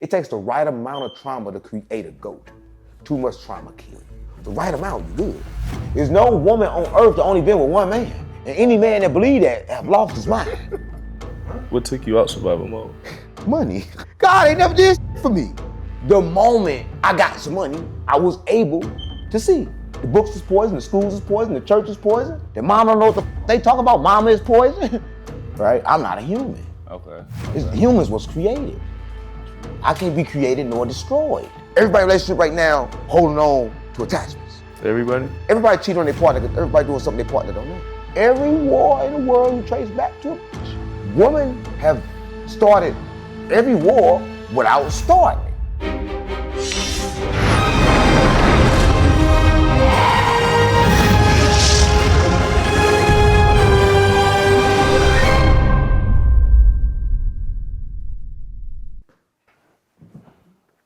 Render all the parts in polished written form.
It takes the right amount of trauma to create a goat. Too much trauma kills. The right amount, you good. There's no woman on earth that only been with one man. And any man that believe that have lost his mind. What took you out survival mode? Money. God ain't never did for me. The moment I got some money, I was able to see. The books is poison, the schools is poison, the church is poison. The mom don't know what they talk about, mama is poison. Right? I'm not a human. Okay. Humans was created. I can't be created nor destroyed. Everybody in a relationship right now holding on to attachments. Everybody? Everybody cheating on their partner because everybody doing something their partner don't know. Every war in the world you trace back to, women have started every war without starting.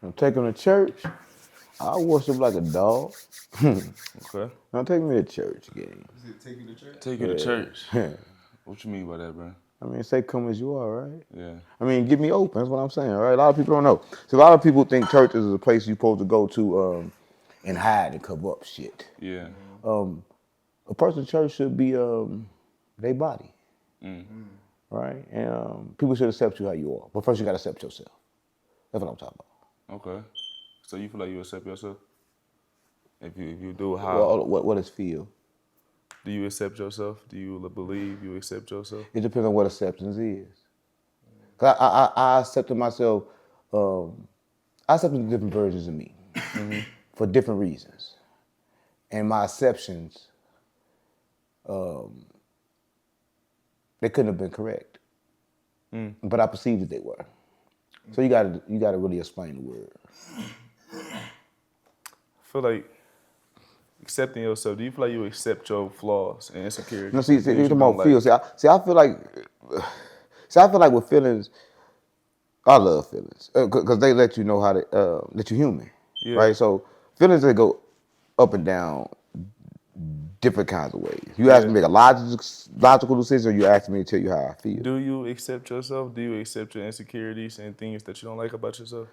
I'm taking to church. I worship like a dog. Okay. Now take me to church again. Is it take you to church? Take you to church. What you mean by that, bro? I mean, say come as you are, right? Yeah. I mean, get me open. That's what I'm saying, right? A lot of people don't know. So a lot of people think church is a place you're supposed to go to and hide and cover up shit. Yeah. A person's church should be their body, right? And people should accept you how you are. But first, you got to accept yourself. That's what I'm talking about. Okay. So you feel like you accept yourself? If you do, how? Well, what does feel? Do you accept yourself? Do you believe you accept yourself? It depends on what acceptance is. Cause I accepted myself. I accepted different versions of me for different reasons, and my exceptions, they couldn't have been correct, but I perceived that they were. So you gotta really explain the word. I feel like accepting yourself. Do you feel like you accept your flaws and insecurities? No, see, you're talking about feel. I feel like with feelings, I love feelings because they let you know how to that you're human, right? So feelings they go up and down, different kinds of ways. You ask me to make a logical decision, or you ask me to tell you how I feel. Do you accept yourself? Do you accept your insecurities and things that you don't like about yourself?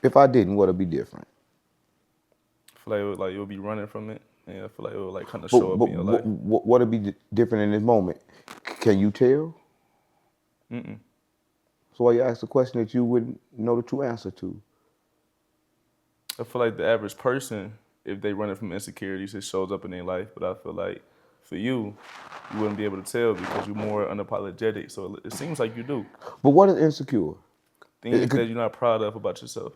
If I didn't, what'd be different? I feel like you'll be running from it, and I feel like it will like kind of show up in your life. What'd be different in this moment? Can you tell? Mm-mm. So why you ask a question that you wouldn't know the true answer to? I feel like the average person, if they running from insecurities, it shows up in their life. But I feel like for you, you wouldn't be able to tell because you're more unapologetic. So it seems like you do. But what is insecure? Things that you're not proud of about yourself.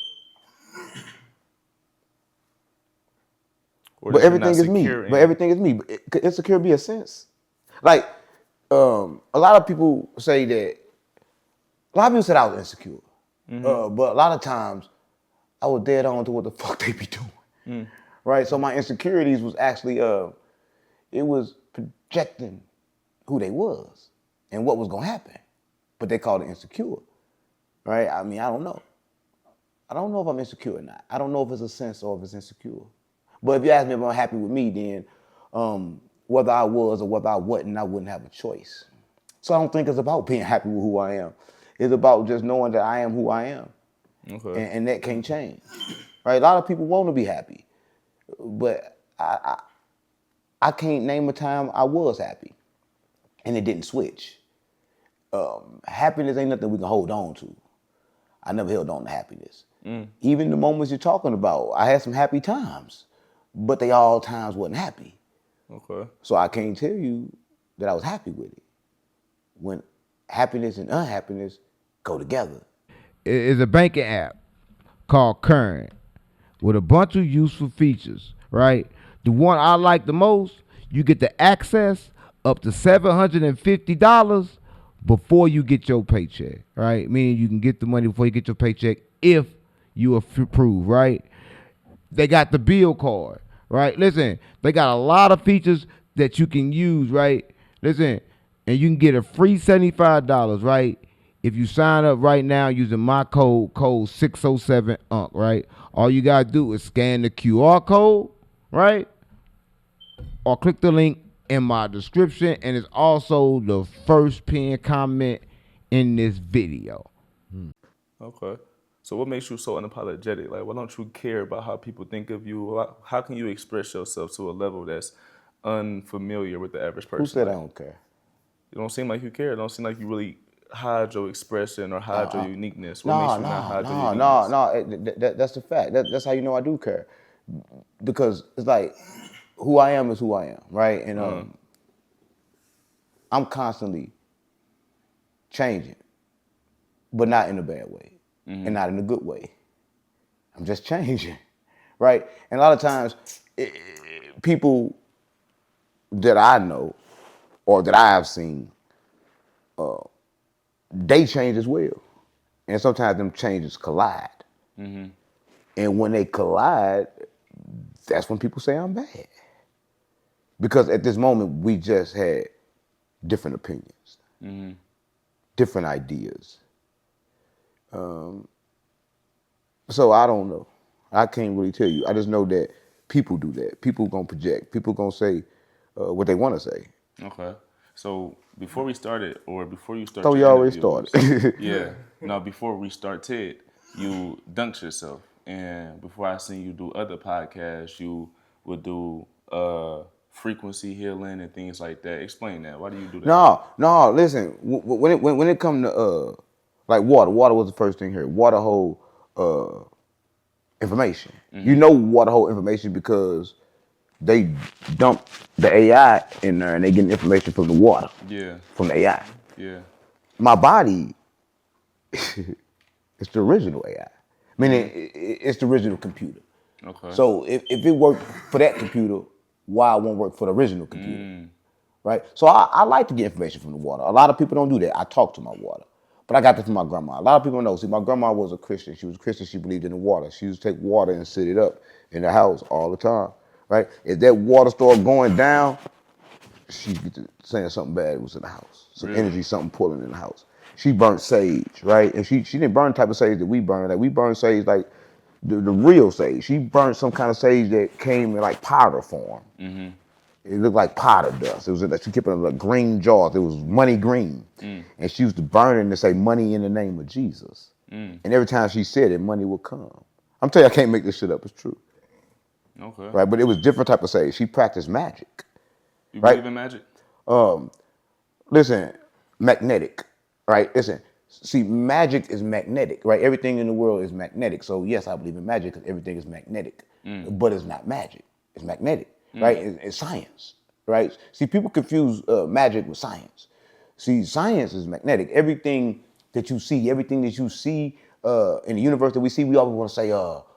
But everything is me. But everything is me. But insecure be a sense. Like, a lot of people say that, a lot of people said I was insecure. But a lot of times, I was dead on to what the fuck they be doing. Right? So my insecurities was actually, it was projecting who they was and what was gonna happen. But they called it insecure. Right? I mean, I don't know. I don't know if I'm insecure or not. I don't know if it's a sense or if it's insecure. But if you ask me if I'm happy with me, then whether I was or whether I wasn't, I wouldn't have a choice. So I don't think it's about being happy with who I am. It's about just knowing that I am who I am. Okay. And that can't change. Right? A lot of people want to be happy. But I can't name a time I was happy. And it didn't switch. Happiness ain't nothing we can hold on to. I never held on to happiness. Even the moments you're talking about, I had some happy times. But they all times wasn't happy. Okay. So I can't tell you that I was happy with it. When happiness and unhappiness go together. It's a banking app called Current with a bunch of useful features, right? The one I like the most, you get the access up to $750 before you get your paycheck, right? Meaning you can get the money before you get your paycheck if you approve, right? They got the bill card. Right, listen, they got a lot of features that you can use, right? Listen, and you can get a free $75, right? If you sign up right now using my code 607UNC, right? All you gotta do is scan the QR code, right? Or click the link in my description, and it's also the first pinned comment in this video. Okay. So what makes you so unapologetic? Like, why don't you care about how people think of you? How can you express yourself to a level that's unfamiliar with the average person? Who said I Like, don't care? it don't seem like you care. It don't seem like you really hide your expression or hide your uniqueness. What makes you not hide your uniqueness? That's the fact. That's how you know I do care. Because it's like, who I am is who I am, right? And I'm constantly changing, but not in a bad way, and not in a good way. I'm just changing, right? And a lot of times, people that I know or that I have seen, they change as well. And sometimes them changes collide. And when they collide, that's when people say I'm bad. Because at this moment, we just had different opinions, different ideas. So I don't know. I can't really tell you. I just know that people do that. People gonna project. People gonna say what they want to say. Okay. So before we started, or before you started, So we your already interviews, started. yeah. No, before we started, you dunked yourself, and before I seen you do other podcasts, you would do frequency healing and things like that. Explain that. Why do you do that? No. Listen, when it come to like water was the first thing here. Water hold information. You know water hold information because they dump the AI in there and they get information from the water. Yeah. From the AI. Yeah. My body it's the original AI. Meaning it's the original computer. Okay. So if it worked for that computer, why it won't work for the original computer? Right? So I like to get information from the water. A lot of people don't do that. I talk to my water. But I got this from my grandma. A lot of people know. See, my grandma was a Christian. She was a Christian. She believed in the water. She used to take water and sit it up in the house all the time. Right? If that water started going down, she'd get to saying something bad was in the house. Some energy, something pulling in the house. She burnt sage, right? And she didn't burn the type of sage that we burn. Like we burn sage like the real sage. She burnt some kind of sage that came in like powder form. It looked like powder dust. It was she kept it in like green jars. It was money green. And she used to burn it and say money in the name of Jesus. And every time she said it, money would come. I'm telling you, I can't make this shit up. It's true. Okay. Right? But it was different type of sage. She practiced magic. You Right? believe in magic? Listen, magnetic, right? Listen, see, magic is magnetic, right? Everything in the world is magnetic. So yes, I believe in magic because everything is magnetic, but it's not magic. It's magnetic, right? It's science, right? See, people confuse magic with science. See, science is magnetic. Everything that you see in the universe that we see, we always want to say,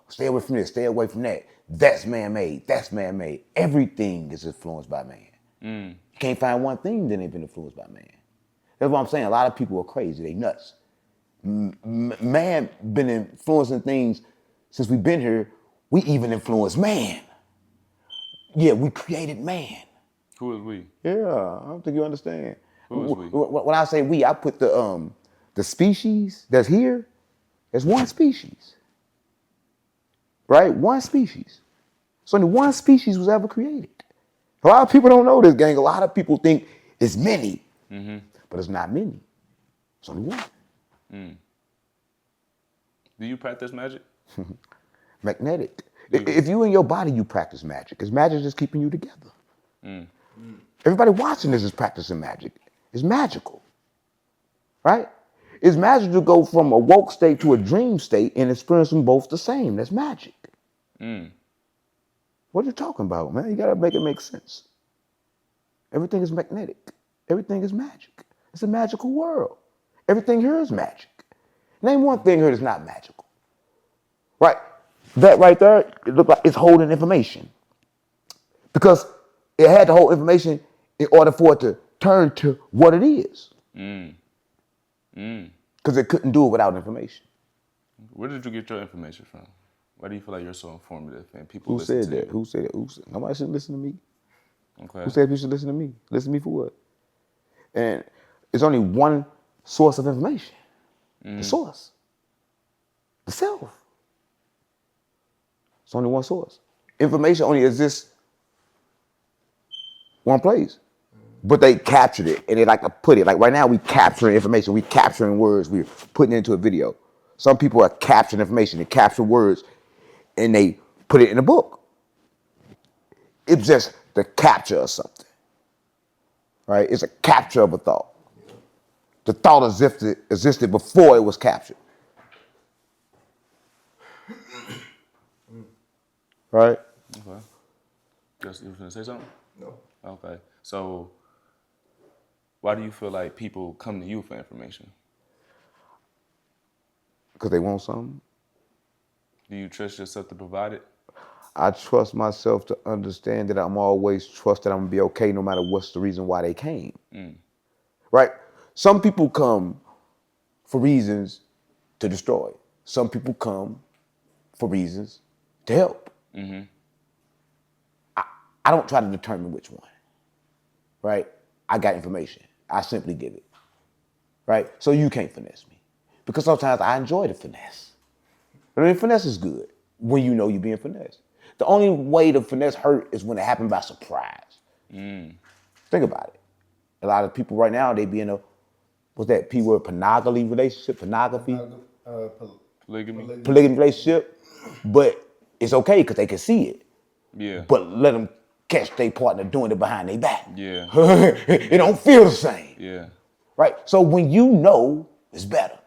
stay away from this, stay away from that. That's man-made. That's man-made. Everything is influenced by man. You can't find one thing that ain't been influenced by man. That's what I'm saying. A lot of people are crazy. They nuts. Man been influencing things since we've been here. We even influenced man. Yeah, we created man. Who is we? Yeah, I don't think you understand. Who is we? When I say we, I put the species that's here as one species. Right? One species. So only one species was ever created. A lot of people don't know this, gang. A lot of people think it's many, but it's not many. It's only one. Do you practice magic? Magnetic. If you in your body, you practice magic. Because magic is keeping you together. Everybody watching this is practicing magic. It's magical. Right? It's magic to go from a woke state to a dream state and experience them both the same. That's magic. What are you talking about, man? You gotta make it make sense. Everything is magnetic. Everything is magic. It's a magical world. Everything here is magic. Name one thing here that's not magical. Right? That right there, it looked like it's holding information. Because it had to hold information in order for it to turn to what it is. Because it couldn't do it without information. Where did you get your information from? Why do you feel like you're so informative and people Who listen said to that? you? Who said that? Nobody should listen to me. Okay. Who said you should listen to me? Listen to me for what? And it's only one source of information. The source. The self. It's only one source. Information only exists one place. but they captured it and they like to put it. Like right now, we capturing information, we capturing words, we're putting it into a video. Some people are capturing information, they capture words, and they put it in a book. It's just the capture of something, right? It's a capture of a thought. The thought existed before it was captured. Right? Okay. Guess you were gonna say something? No. Okay. So why do you feel like people come to you for information? Because they want something. Do you trust yourself to provide it? I trust myself to understand that I'm always trust that I'm gonna be okay no matter what's the reason why they came. Right? Some people come for reasons to destroy. Some people come for reasons to help. I don't try to determine which one. Right? I got information. I simply give it. Right? So you can't finesse me. Because sometimes I enjoy the finesse. I mean, finesse is good when you know you're being finessed. The only way the finesse hurt is when it happened by surprise. Think about it. A lot of people right now, they be in a, what's that P word, pornogamy relationship, pornography? Polygamy? Polygamy relationship, but it's okay because they can see it. Yeah. But let them catch their partner doing it behind their back. Yeah. It don't feel the same. Yeah. Right? So when you know, it's better.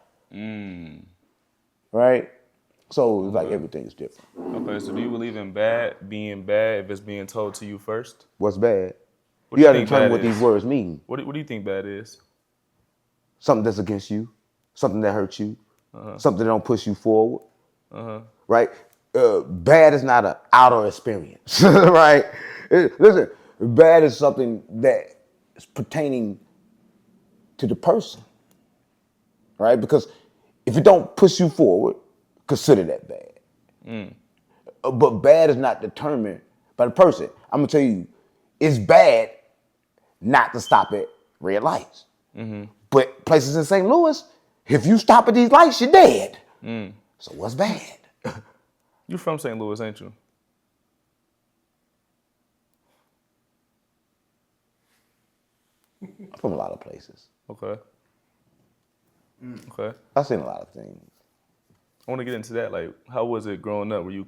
Right? So it's like everything is different. Okay, so do you believe in being bad if it's being told to you first? What's bad? What You do gotta think determine bad what is? these words mean. What do you think bad is? Something that's against you, something that hurts you, something that don't push you forward. Right? Bad is not an outer experience. Right? Listen, bad is something that is pertaining to the person. Right? Because if it don't push you forward, consider that bad. But bad is not determined by the person. I'm gonna tell you, it's bad not to stop at red lights. But places in St. Louis, if you stop at these lights, you're dead. So what's bad? You from St. Louis, ain't you? I'm from a lot of places. Okay. Okay. I've seen a lot of things. I want to get into that. Like, how was it growing up? Where you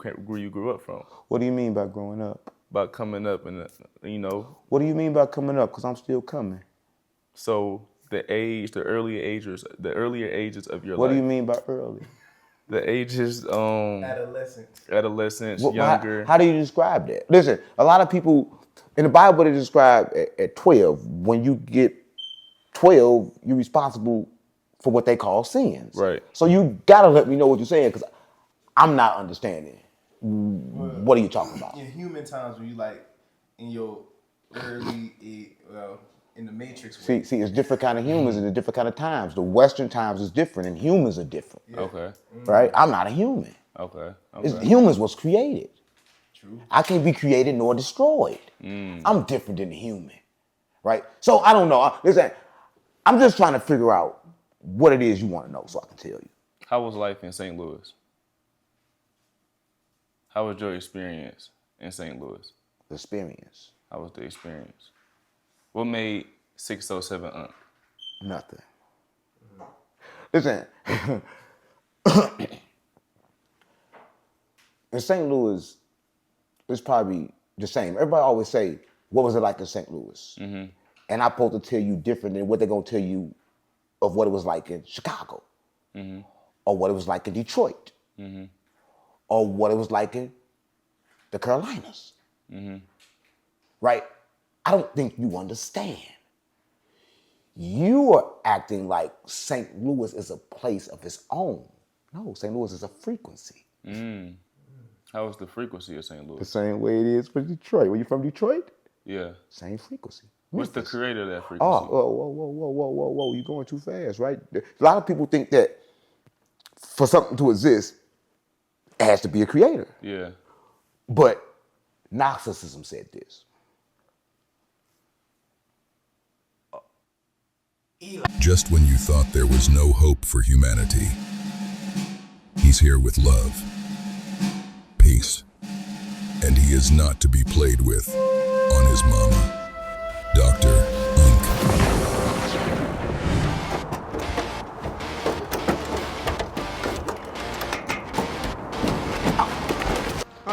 grew up from? What do you mean by growing up? About coming up and you know. What do you mean by coming up? Because I'm still coming. So the earlier ages of your life. What do you mean by early? The ages, adolescence, Well, younger. How do you describe that? Listen, a lot of people in the Bible they describe at 12. When you get 12, you're responsible for what they call sins. Right. So you gotta let me know what you're saying because I'm not understanding. What are you talking about? In human times, when you like in your early, in the Matrix way. See, it's different kind of humans and the different kind of times. The Western times is different and humans are different. Yeah. Okay. Right? I'm not a human. Okay. Humans was created. True. I can't be created nor destroyed. I'm different than a human. Right? So I don't know. Listen, I'm just trying to figure out what it is you want to know so I can tell you. How was life in St. Louis? How was your experience in St. Louis? Experience. How was the experience? What made 607 Unc? Nothing. Listen, in St. Louis, it's probably the same. Everybody always say, what was it like in St. Louis? And I'm supposed to tell you different than what they're going to tell you of what it was like in Chicago, or what it was like in Detroit, or what it was like in the Carolinas. Right? I don't think you understand. You are acting like St. Louis is a place of its own. No, St. Louis is a frequency. How was the frequency of St. Louis? The same way it is for Detroit. Were you from Detroit? Yeah. Same frequency. What's the creator of that frequency? Oh, whoa, you're going too fast, right? A lot of people think that for something to exist, it has to be a creator. Yeah. But Gnosticism said this. Just when you thought there was no hope for humanity, he's here with love, peace, and he is not to be played with on his mama. Dr.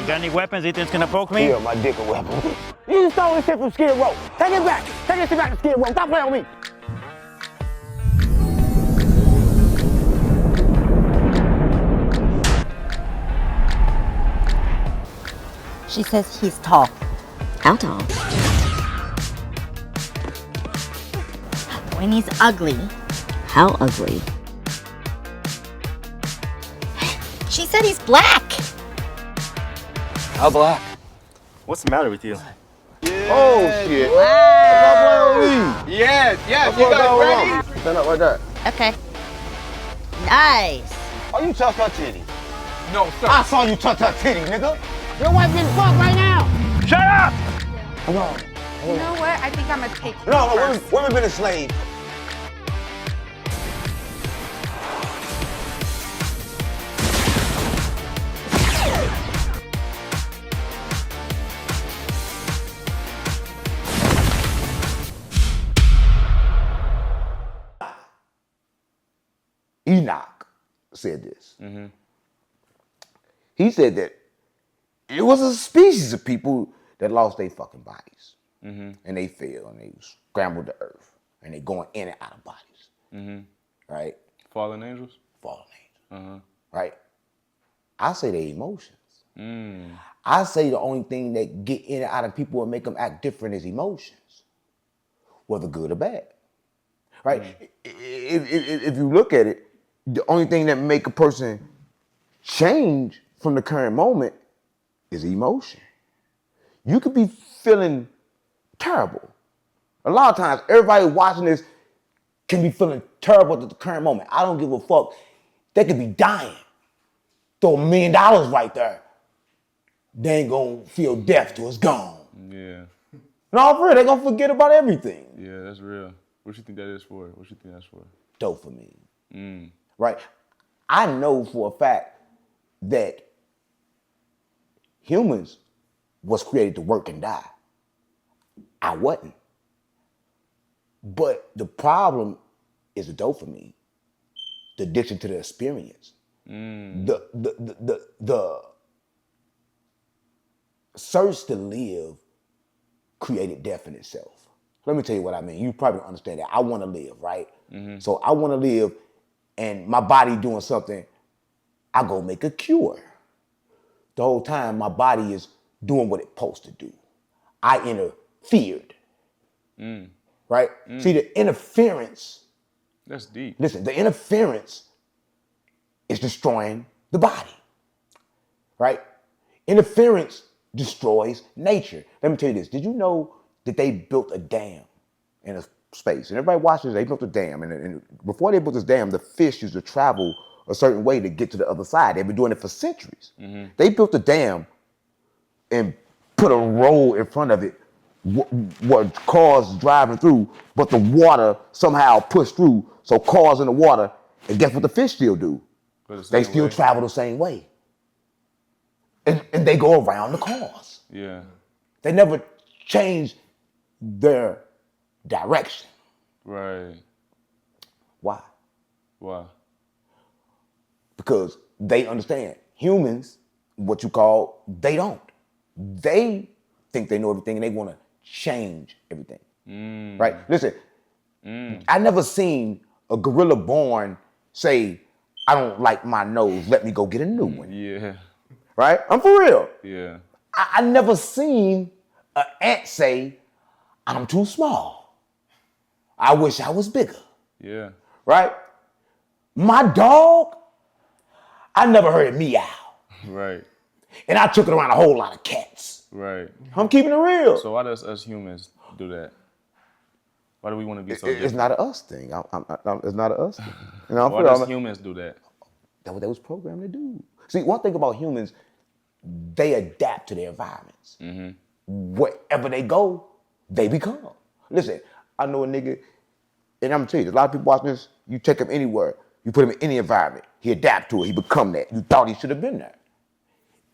You got any weapons you think's gonna poke me? Yeah, my dick a weapon. You stole this shit from Skid Row. Take it back. Take this shit back to Skid Row. Stop playing with me. She says he's tall. How tall? When he's ugly. How ugly? She said he's black. How black? What's the matter with you? Oh, shit. Wow. Stop playing with me. Yes, What's going on? Stand up like that. Okay. Nice. Oh, you touched her titty. No, sir. I saw you touch her titty, nigga. Your wife getting fucked right now. Shut up. Come on. You know what? I think I'm gonna take you No, first. women been enslaved. Enoch said this. He said that it was a species of people that lost their fucking bodies. And they fell and they scrambled the earth. And they going in and out of bodies. Right? Fallen angels? Fallen angels. Right? I say they emotions. I say the only thing that get in and out of people and make them act different is emotions. Whether good or bad. Right? If you look at it, the only thing that make a person change from the current moment is emotion. You could be feeling terrible. A lot of times, everybody watching this can be feeling terrible at the current moment. I don't give a fuck. They could be dying. Throw $1 million right there. They ain't gonna feel death till it's gone. Yeah. No, for real, they gonna forget about everything. Yeah, that's real. What you think that is for? What you think that's for? Dopamine. Right? I know for a fact that humans was created to work and die. I wasn't. But the problem is the dopamine, the addiction to the experience, the search to live created death in itself. Let me tell you what I mean. You probably understand that. I want to live, right? So I want to live, and my body doing something, I go make a cure. The whole time my body is doing what it's supposed to do. I interfered. Right? See, the interference. That's deep. Listen, the interference is destroying the body. Right? Interference destroys nature. Let me tell you this. Did you know that they built a dam in a space? And everybody watches, they built a dam. And before they built this dam, the fish used to travel a certain way to get to the other side. They've been doing it for centuries. They built a dam and put a road in front of it, what cars driving through, but the water somehow pushed through, so cars in the water, and guess what the fish still do? They still travel the same way. And they go around the cars. Yeah. They never change their direction. Right. Why? Why? Because they understand. Humans, what you call, they don't. They think they know everything and they want to change everything. Right? Listen, I never seen a gorilla born say, I don't like my nose, let me go get a new one. Yeah. Right? I'm for real. Yeah. I never seen an ant say, I'm too small. I wish I was bigger. Yeah. Right? My dog, I never heard it meow. Right. And I took it around a whole lot of cats. Right. I'm keeping it real. So why does us humans do that? Why do we want to be so It's different? not a us thing. It's not a us thing. You know, Why does humans do that? That's what they was programmed to do. See, one thing about humans, they adapt to their environments. Wherever they go, they become. Listen, I know a nigga, and I'm gonna tell you, a lot of people watching this, you take him anywhere, you put him in any environment, he adapt to it, he become that. You thought he should have been there.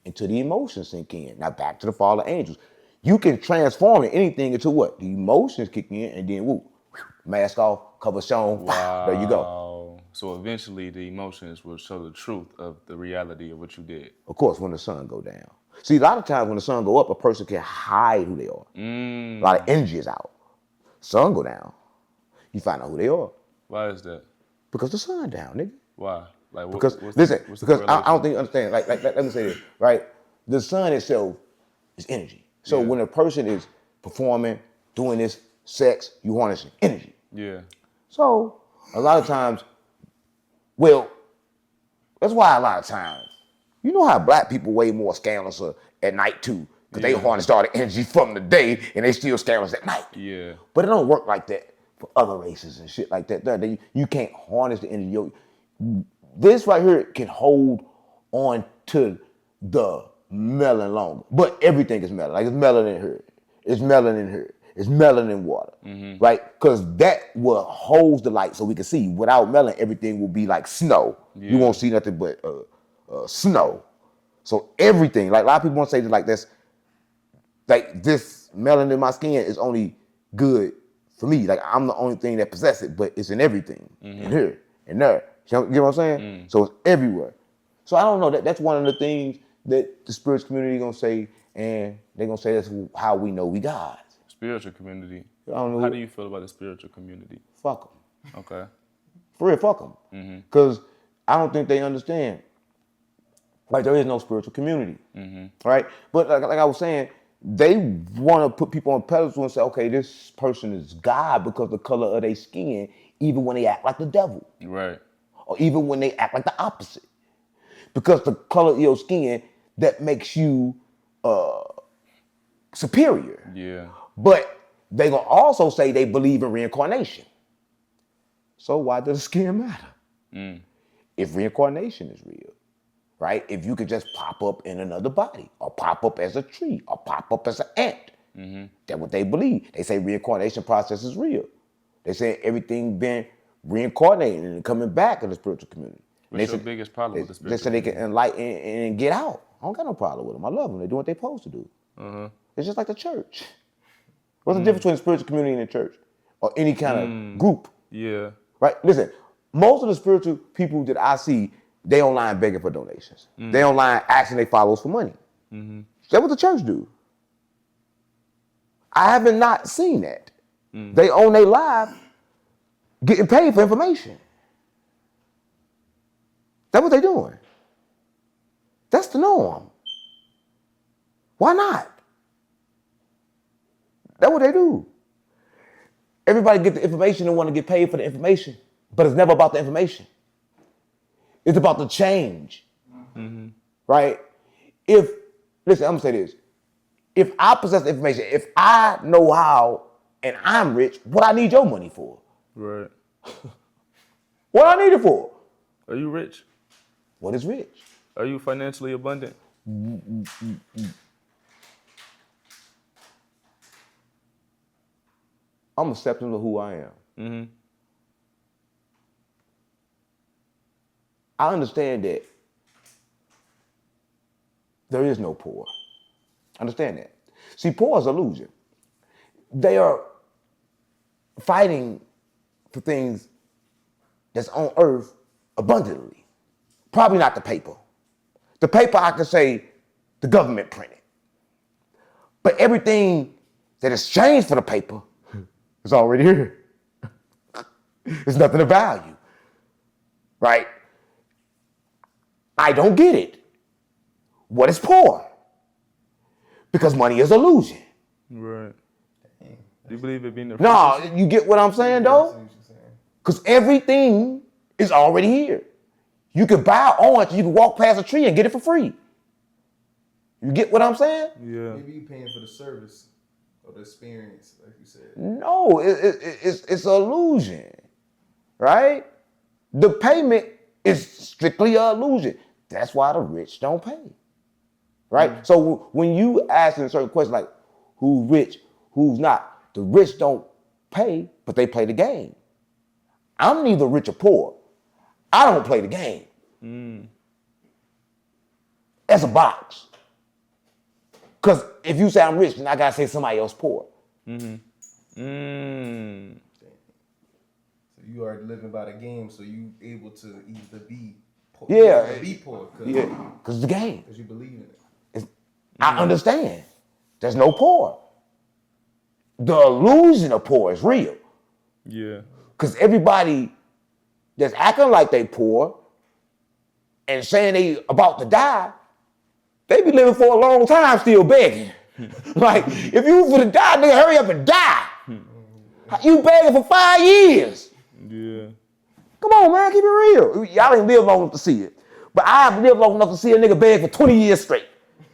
Until the emotions sink in. Now back to the fallen angels. You can transform anything into what? The emotions kick in and then whoop, mask off, cover shown, there you go. So eventually the emotions will show the truth of the reality of what you did. Of course, when the sun go down. See, a lot of times when the sun go up, a person can hide who they are. A lot of energy is out. Sun go down, you find out who they are. Why is that? Because the sun down, nigga. Why? Like, Because what's because the I don't think you understand. Like, let me say this, right? The sun itself is energy. So when a person is performing, doing this sex, you harnessing energy. Yeah. So a lot of times, well, that's why a lot of times, you know how black people way more scandalous at night too, because they harness all the energy from the day and they still scandalous at night. Yeah. But it don't work like that for other races and shit like that. You can't harness the energy. This right here can hold on to the melon longer. But everything is melon. Like it's melanin here. It's melanin here. It's melanin in water. Right? Because that will hold the light so we can see. Without melanin, everything will be like snow. Yeah. You won't see nothing but snow. So everything, like a lot of people want to say that like this, like this melanin in my skin is only good for me. Like I'm the only thing that possess it, but it's in everything. In here, and there. You know what I'm saying? So it's everywhere. So I don't know. That's one of the things that the spiritual community gonna say, and they're gonna say that's how we know we gods. Spiritual community. I don't know. How do you feel about the spiritual community? Fuck them. Okay. For real, fuck them. Because I don't think they understand. Like there is no spiritual community, right? But like I was saying, they want to put people on pedestals and say, okay, this person is God because of the color of their skin, even when they act like the devil. Right. Or even when they act like the opposite. Because the color of your skin, that makes you superior. Yeah. But they gonna also say they believe in reincarnation. So why does the skin matter? If reincarnation is real, right? If you could just pop up in another body, or pop up as a tree, or pop up as an ant. That's what they believe. They say reincarnation process is real. They say everything been reincarnated and coming back in the spiritual community. What's your biggest problem with the spiritual They say they can enlighten and get out. I don't got no problem with them. I love them. They do what they're supposed to do. It's just like the church. What's the difference between the spiritual community and the church? Or any kind of group? Yeah. Right? Listen, most of the spiritual people that I see, they online begging for donations. They online asking their followers for money. That's what the church do. I haven't not seen that. They own their life getting paid for information. That's what they doing. That's the norm. Why not? That's what they do. Everybody get the information and want to get paid for the information, but it's never about the information. It's about the change, right? Listen, I'm gonna say this. If I possess the information, if I know how and I'm rich, what I need your money for? Right. What I need it for? Are you rich? What is rich? Are you financially abundant? I'm accepting of who I am. I understand that there is no poor. Understand that. See, poor is illusion. They are fighting for things that's on earth abundantly. Probably not the paper. The paper, I can say the government printed. But everything that is changed for the paper is already here. There's nothing of value, right? I don't get it. What is poor? Because money is illusion. Right. Do you believe it being the No, you get what I'm saying though? Because everything is already here. You can buy an orange, you can walk past a tree and get it for free. You get what I'm saying? Yeah. Maybe you paying for the service or the experience, like you said. No, it's an illusion, right? The payment is strictly an illusion. That's why the rich don't pay, right? So when you ask a certain question like, who's rich, who's not, the rich don't pay, but they play the game. I'm neither rich or poor. I don't play the game. That's a box. Because if you say I'm rich, then I gotta say somebody else poor. So you are living by the game, so you able to either be poor, Yeah. or be poor, Yeah, because it's the game. because you believe in it. I understand. There's no poor. The illusion of poor is real. Yeah. Because everybody that's acting like they poor and saying they about to die, they be living for a long time still begging. Like, if you was to die, nigga, hurry up and die. You begging for 5 years. Yeah. Come on, man, keep it real. Y'all ain't live long enough to see it. But I've lived long enough to see a nigga beg for 20 years straight.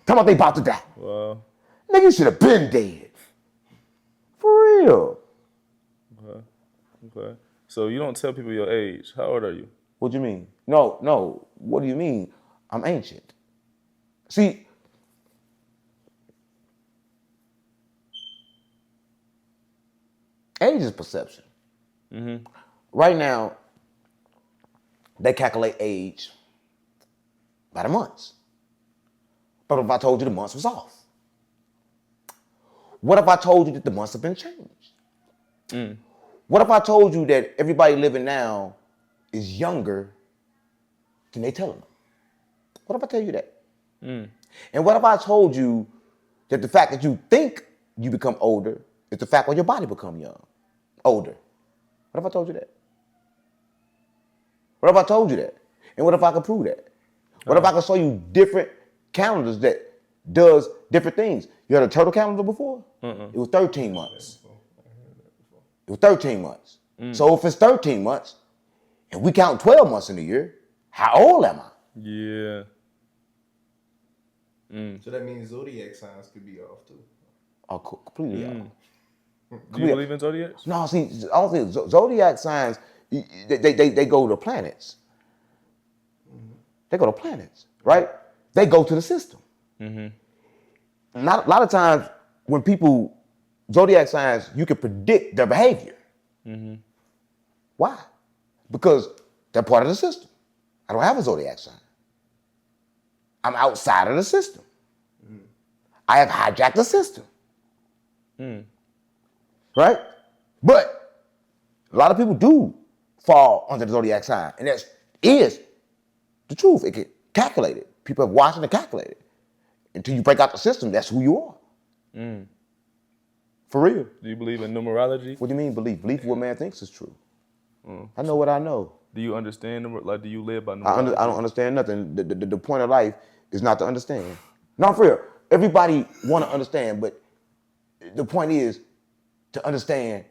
Talking about they about to die. Wow. Nigga, you should have been dead. For real. Okay. So you don't tell people your age. How old are you? What do you mean? No. What do you mean? I'm ancient. See, age is perception. Right now, they calculate age by the months. But if I told you the months was off? What if I told you that the months have been changed? What if I told you that everybody living now is younger than they telling them? What if I tell you that? And what if I told you that the fact that you think you become older is the fact where your body become older? What if I told you that? What if I told you that? And what if I could prove that? What if I could show you different calendars that does different things? You had a turtle calendar before? It was 13 months. It was 13 months. So if it's 13 months, and we count 12 months in a year, how old am I? Yeah. So that means zodiac signs could be off too. Oh, completely off. Do you believe in zodiacs? No, see, I don't think zodiac signs, they go to planets. They go to planets, right? They go to the system. Not a lot of times when people, zodiac signs, you can predict their behavior. Why? Because they're part of the system. I don't have a zodiac sign. I'm outside of the system. I have hijacked the system. Right? But a lot of people do fall under the zodiac sign. And that is the truth. It can calculate it. People have watched it and calculated it. Until you break out the system, that's who you are. For real. Do you believe in numerology? What do you mean belief? Belief is what man thinks is true. I know what I know. Do you understand do you live by numerology? I don't understand nothing. The point of life is not to understand. No, for real. Everybody want to understand, but the point is to understand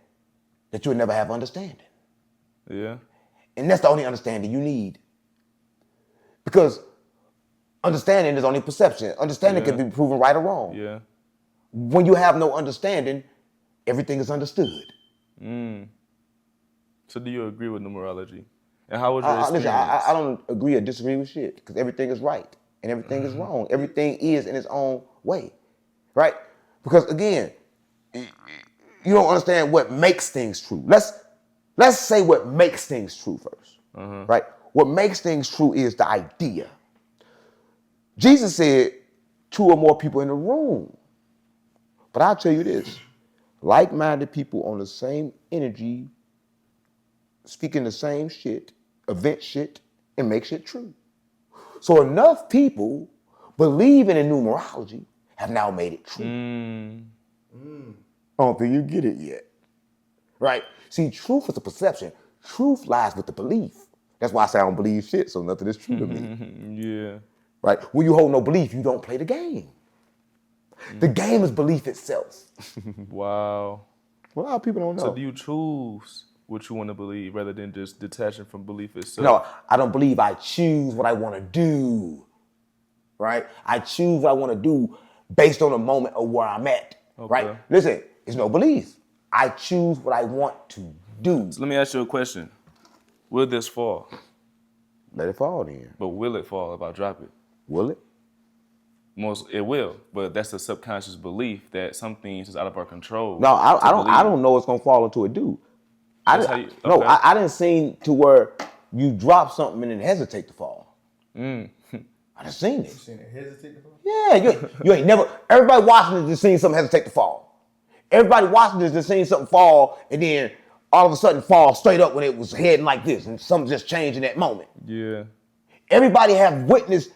that you'll never have understanding. Yeah. And that's the only understanding you need. Because understanding is only perception. Understanding can be proven right or wrong. Yeah. When you have no understanding, everything is understood. So do you agree with numerology? And how was your experience? Listen, I don't agree or disagree with shit because everything is right and everything is wrong. Everything is in its own way, right? Because again, you don't understand what makes things true. Let's say what makes things true first, right? What makes things true is the idea. Jesus said 2 or more people in the room. But I'll tell you this, like-minded people on the same energy, speaking the same shit, event shit, and make shit true. So enough people believing in numerology have now made it true. I don't think you get it yet. Right? See, truth is a perception. Truth lies with the belief. That's why I say I don't believe shit, so nothing is true to me. Yeah. Right? When you hold no belief, you don't play the game. The game is belief itself. Wow. Well, a lot of people don't know. So do you choose what you want to believe rather than just detaching from belief itself? No, I don't believe I choose what I want to do. Right? I choose what I want to do based on the moment of where I'm at. Okay. Right? Listen, it's no belief. I choose what I want to do. So let me ask you a question. Will this fall? Let it fall then. But will it fall if I drop it? Will it? It will, but that's a subconscious belief that some things is out of our control. No, I don't know what's gonna fall into a do. I didn't see to where you drop something and then hesitate to fall. I done seen it. You seen it hesitate to fall? Yeah, you ain't never. Everybody watching this just seen something hesitate to fall. Everybody watching this just seen something fall and then all of a sudden fall straight up when it was heading like this and something just changed in that moment. Yeah. Everybody have witnessed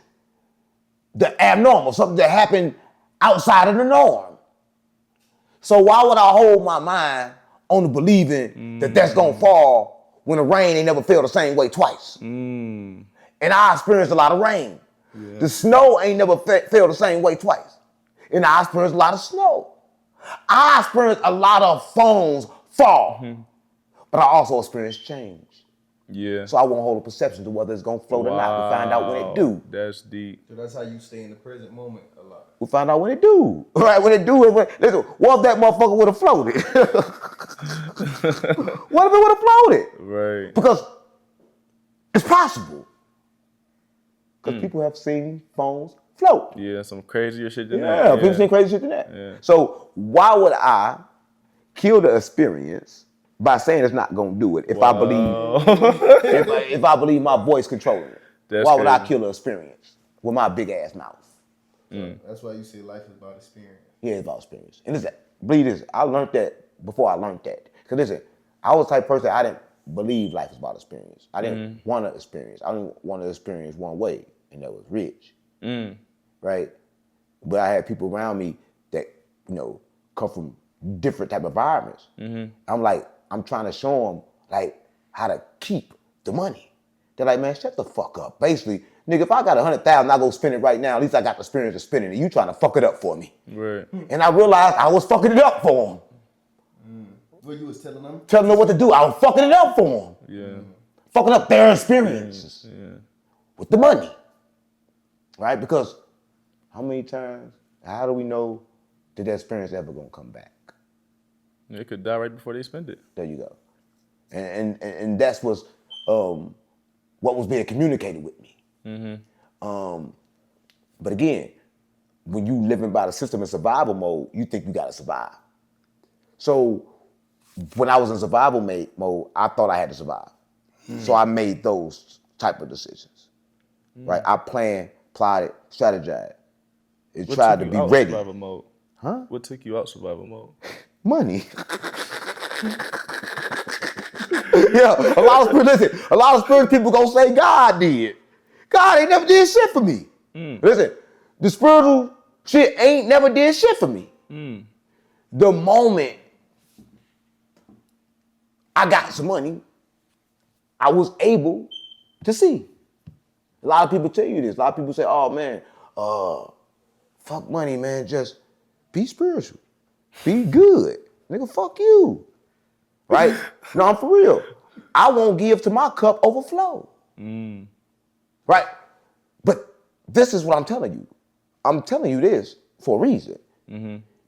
the abnormal, something that happened outside of the norm. So why would I hold my mind on the believing that that's gonna fall when the rain ain't never fell the same way twice? And I experienced a lot of rain. Yeah. The snow ain't never fell the same way twice. And I experienced a lot of snow. I experienced a lot of phones fall. But I also experienced change. Yeah. So I won't hold a perception to whether it's gonna float or not. We'll find out when it do. That's deep. So that's how you stay in the present moment a lot. We'll find out when it do. Right? When it do, listen, what if that motherfucker would have floated? What if it would have floated? Right. Because it's possible. Because people have seen phones float. Yeah, some crazier shit than that. Yeah, people seen crazy shit than that. Yeah. So why would I kill the experience by saying it's not gonna do it if I believe if I believe my voice controlling it? Why would I kill the experience with my big ass mouth? That's why you say life is about experience. Yeah, it's about experience. And listen, believe this, I learned that before I learned that. Because listen, I was the type of person, I didn't believe life was about experience. I didn't want to experience. I didn't want to experience one way, and that was rich. Right? But I had people around me that, come from different type of environments. I'm trying to show them like how to keep the money. They're like, man, shut the fuck up. Basically, nigga, if I got 100,000, I go spend it right now. At least I got the experience of spending it. You trying to fuck it up for me. Right. And I realized I was fucking it up for them. What you was telling them? Telling them what to do. I was fucking it up for them. Yeah. Fucking up their experiences with the money. Right? Because how do we know that that experience ever gonna come back? They could die right before they spend it. There you go. And that's what was being communicated with me. But again, when you living by the system in survival mode, you think you gotta survive. So when I was in survival mode, I thought I had to survive. So I made those type of decisions. Right? I planned, plotted, strategized. It tried to be ready. Survival mode? Huh? What took you out survival mode? Money. Yeah, a lot of spiritual people gonna say God did. God ain't never did shit for me. Listen, the spiritual shit ain't never did shit for me. The moment I got some money, I was able to see. A lot of people tell you this. A lot of people say, oh man, fuck money, man, just be spiritual. Be good. Nigga, fuck you. Right? No, I'm for real. I won't give till my cup overflow. Right? But this is what I'm telling you. I'm telling you this for a reason.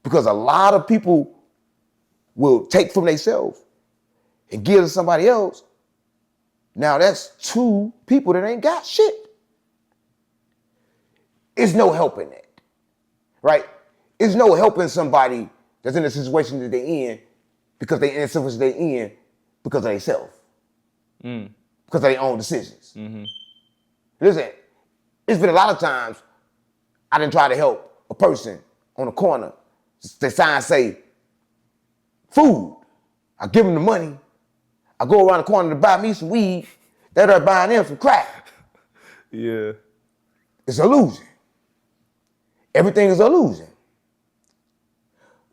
Because a lot of people will take from themselves and give to somebody else. Now that's two people that ain't got shit. It's no helping that. Right? It's no helping somebody that's in the situation that they're in because they in the situation they're in because of themselves. Because of their own decisions. Listen, it's been a lot of times I didn't try to help a person on the corner. The sign say, food. I give them the money. I go around the corner to buy me some weed. They're buying them some crack. Yeah. It's illusion. Everything is illusion.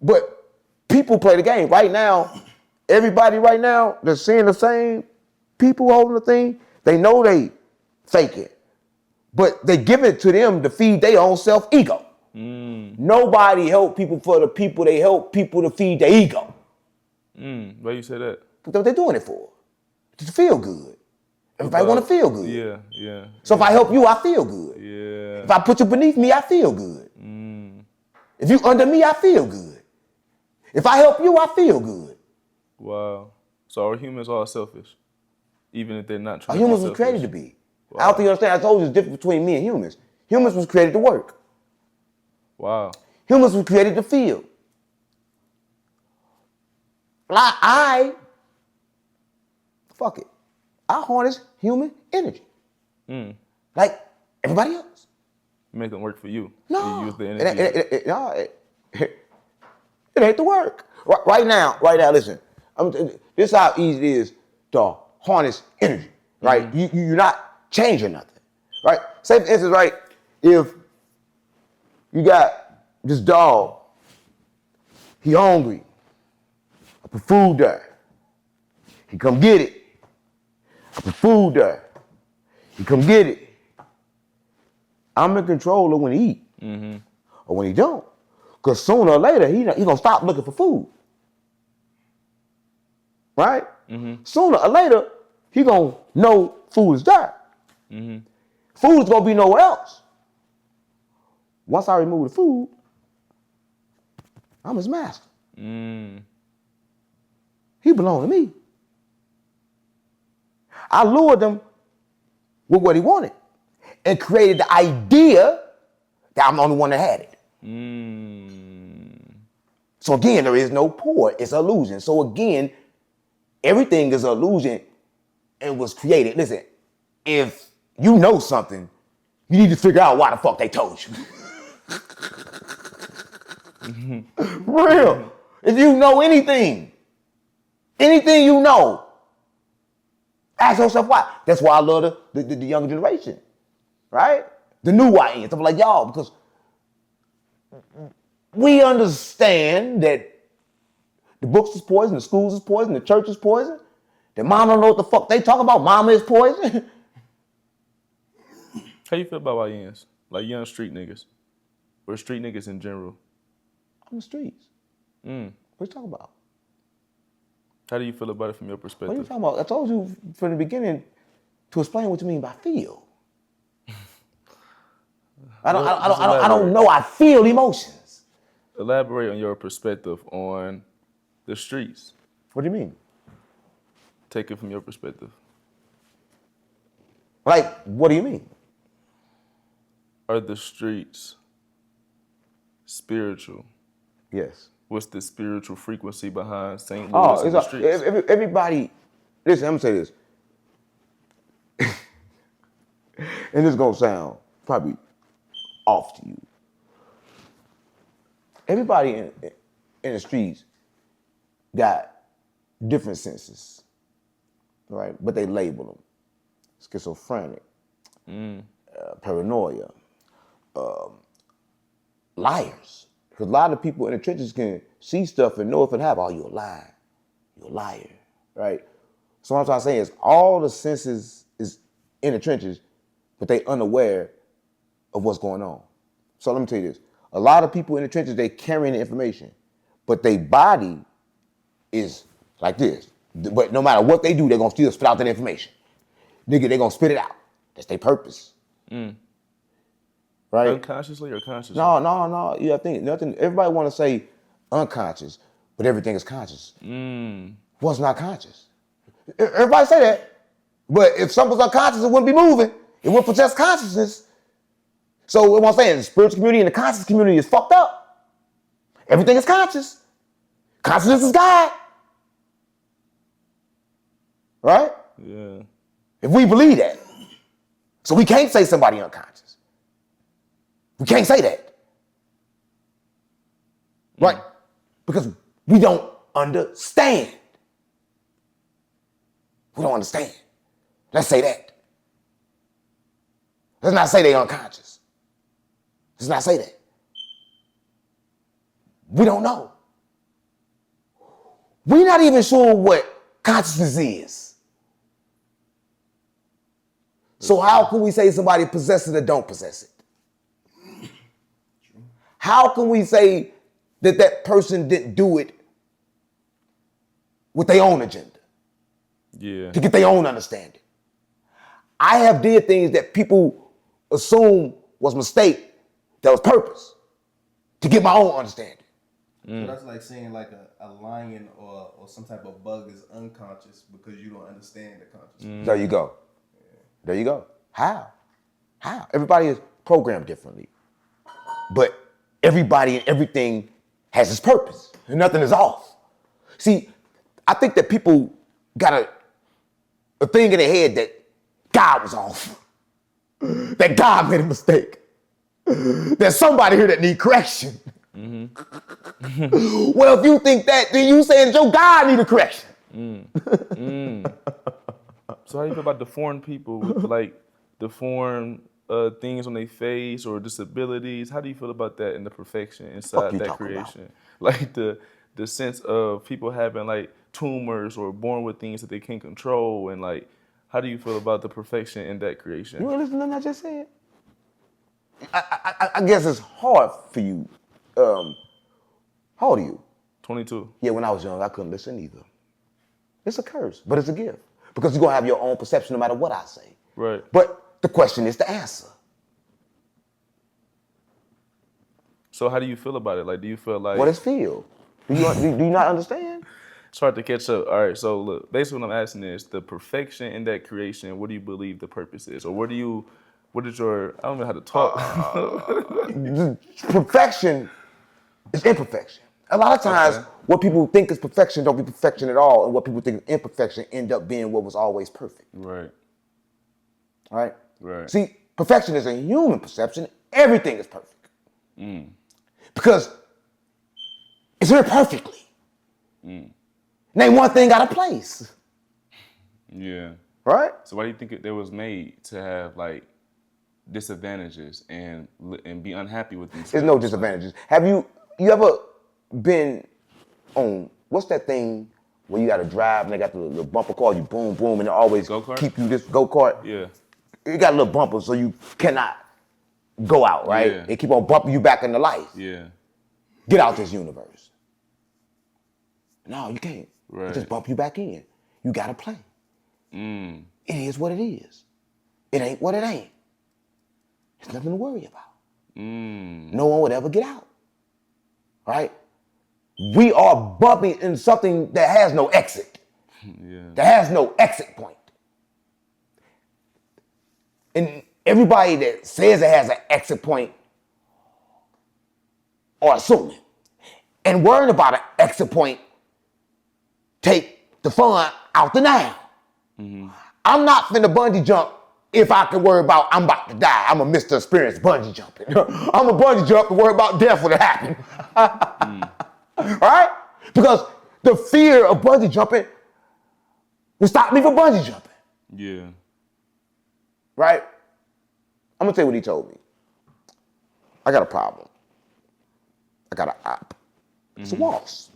But people play the game. Right now, everybody right now that's seeing the same people holding the thing, they know they fake it. But they give it to them to feed their own self-ego. Nobody help people for the people. They help people to feed their ego. Why you say that? That's what they're doing it for. To feel good. Everybody want to feel good. Yeah. So if I help you, I feel good. Yeah. If I put you beneath me, I feel good. If you under me, I feel good. If I help you, I feel good. Wow. So are humans all selfish? Even if they're not trying to be Humans selfish? was created to be. Wow. I don't think you understand. I told you the difference between me and humans. Humans was created to work. Wow. Humans was created to feel. Fuck it. I harness human energy. Like everybody else. You make them work for you. No. You use the energy. It ain't the work. Right now, listen. This is how easy it is to harness energy, right? You're not changing nothing, right? Say for instance, right, if you got this dog, he hungry, I put food there, he come get it. I put food there, he come get it. I'm in control of when he eat or when he don't. Because sooner or later, he gonna stop looking for food. Right? Sooner or later, he gonna know food is there. Food is gonna be nowhere else. Once I remove the food, I'm his master. He belongs to me. I lured him with what he wanted and created the idea that I'm the only one that had it. So again, there is no poor, it's illusion. So again, everything is illusion and was created. Listen, if you know something, you need to figure out why the fuck they told you. For real. If you know anything you know, ask yourself why. That's why I love the younger generation, right? The new YNs. I'm like, y'all, because we understand that the books is poison, the schools is poison, the church is poison. That mom don't know what the fuck they talk about. Mama is poison. How you feel about YNs? Like young street niggas? Or street niggas in general? On the streets. What are you talking about? How do you feel about it from your perspective? What are you talking about? I told you from the beginning to explain what you mean by feel. I don't know. I feel emotions. Elaborate on your perspective on the streets. What do you mean? Take it from your perspective. Like, what do you mean? Are the streets spiritual? Yes. What's the spiritual frequency behind St. Louis and the streets? Everybody, listen, I'm gonna say this. And this is gonna sound probably off to you. Everybody in the streets got different senses, right? But they label them. Schizophrenic, paranoia, liars. Because a lot of people in the trenches can see stuff and know if it happened. Oh, you're lying. You're a liar, right? So what I'm trying to say is all the senses is in the trenches, but they unaware of what's going on. So let me tell you this. A lot of people in the trenches, they carrying the information, but their body is like this. But no matter what they do, they're going to still spit out that information. Nigga, they're going to spit it out. That's their purpose. Right? Unconsciously or consciously? No. You have to think nothing. Everybody want to say unconscious, but everything is conscious. What's not conscious? Everybody say that. But if something's unconscious, it wouldn't be moving. It wouldn't possess consciousness. So what I'm saying, the spiritual community and the conscious community is fucked up. Everything is conscious. Consciousness is God. Right? Yeah. If we believe that. So we can't say somebody unconscious. We can't say that. Right? Because we don't understand. We don't understand. Let's say that. Let's not say they're unconscious. Let's not say that. We don't know. We're not even sure what consciousness is. So how can we say somebody possesses it or don't possess it? How can we say that that person didn't do it with their own agenda? Yeah. To get their own understanding. I have did things that people assume was mistake, that was purpose, to get my own understanding. So that's like saying like a lion or some type of bug is unconscious because you don't understand the consciousness. There you go. There you go. How? Everybody is programmed differently. But everybody and everything has its purpose. And nothing is off. See, I think that people got a thing in their head that God was off. That God made a mistake. There's somebody here that need correction. Well, if you think that, then you saying your God need a correction. So how do you feel about deformed people with like deformed things on their face or disabilities? How do you feel about that in the perfection inside you that talking creation? Like the sense of people having like tumors or born with things that they can't control, and like how do you feel about the perfection in that creation? You ain't listen to nothing I just said? I guess it's hard for you. How old are you? 22. Yeah, when I was young, I couldn't listen either. It's a curse, but it's a gift. Because you're going to have your own perception no matter what I say. Right. But the question is the answer. So how do you feel about it? Like, do you feel like... What is feel? Do you not understand? It's hard to catch up. All right, so look, basically what I'm asking is the perfection in that creation, what do you believe the purpose is? Or what is your, I don't know how to talk. Perfection is imperfection. A lot of times, what people think is perfection don't be perfection at all, and what people think is imperfection end up being what was always perfect. Right. All right? Right. See, perfection is a human perception. Everything is perfect. Because it's here perfectly. Name one thing out of place. Yeah. Right? So why do you think it was made to have like disadvantages and be unhappy with themselves? There's no disadvantages. Have you ever been on, what's that thing where you got to drive and they got the little bumper car, you boom, boom, and they always Go-kart? keep you this go-kart? Yeah. It got a little bumper so you cannot go out, right? Yeah. They keep on bumping you back into life. Yeah. Get out this universe. No, you can't. Right. It just bump you back in. You got to play. It is what it is. It ain't what it ain't. There's nothing to worry about. No one would ever get out. Right? We are bumping in something that has no exit. That has no exit point. And everybody that says it has an exit point are assuming. And worrying about an exit point take the fun out the now. I'm not finna bungee jump if I can worry about I'm about to die. I'm a Mr. Experience bungee jumping. I'm a bungee jump to worry about death when it happens. Right? Because the fear of bungee jumping will stop me from bungee jumping. Yeah. Right? I'm gonna tell you what he told me. I got a problem. I got an op. It's a waltz.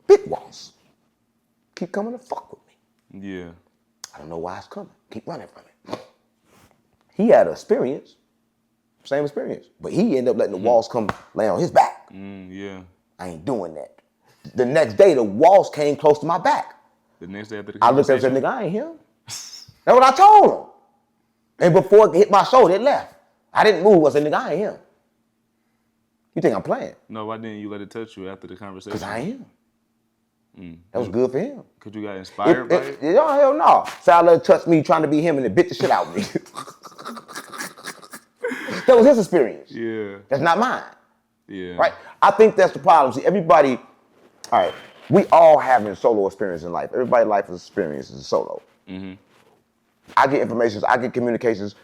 Big waltz. Keep coming to fuck with me. Yeah. I don't know why it's coming. Keep running from it. He had an experience, same experience, but he ended up letting the walls come lay on his back. Yeah. I ain't doing that. The next day, the walls came close to my back. The next day after the I looked at him and said, nigga, I ain't him. That's what I told him. And before it hit my shoulder, it left. I didn't move. I said, nigga, I ain't him. You think I'm playing? No, why didn't you let it touch you after the conversation? Because I ain't him. That was good for him. Because you got inspired by it? Oh, hell no. So I let it touch me trying to be him and it bit the shit out of me. That was his experience. Yeah. That's not mine. Yeah. Right? I think that's the problem. See, everybody, all right, we all having solo experience in life. Everybody's life is experience is solo. I get information, I get communications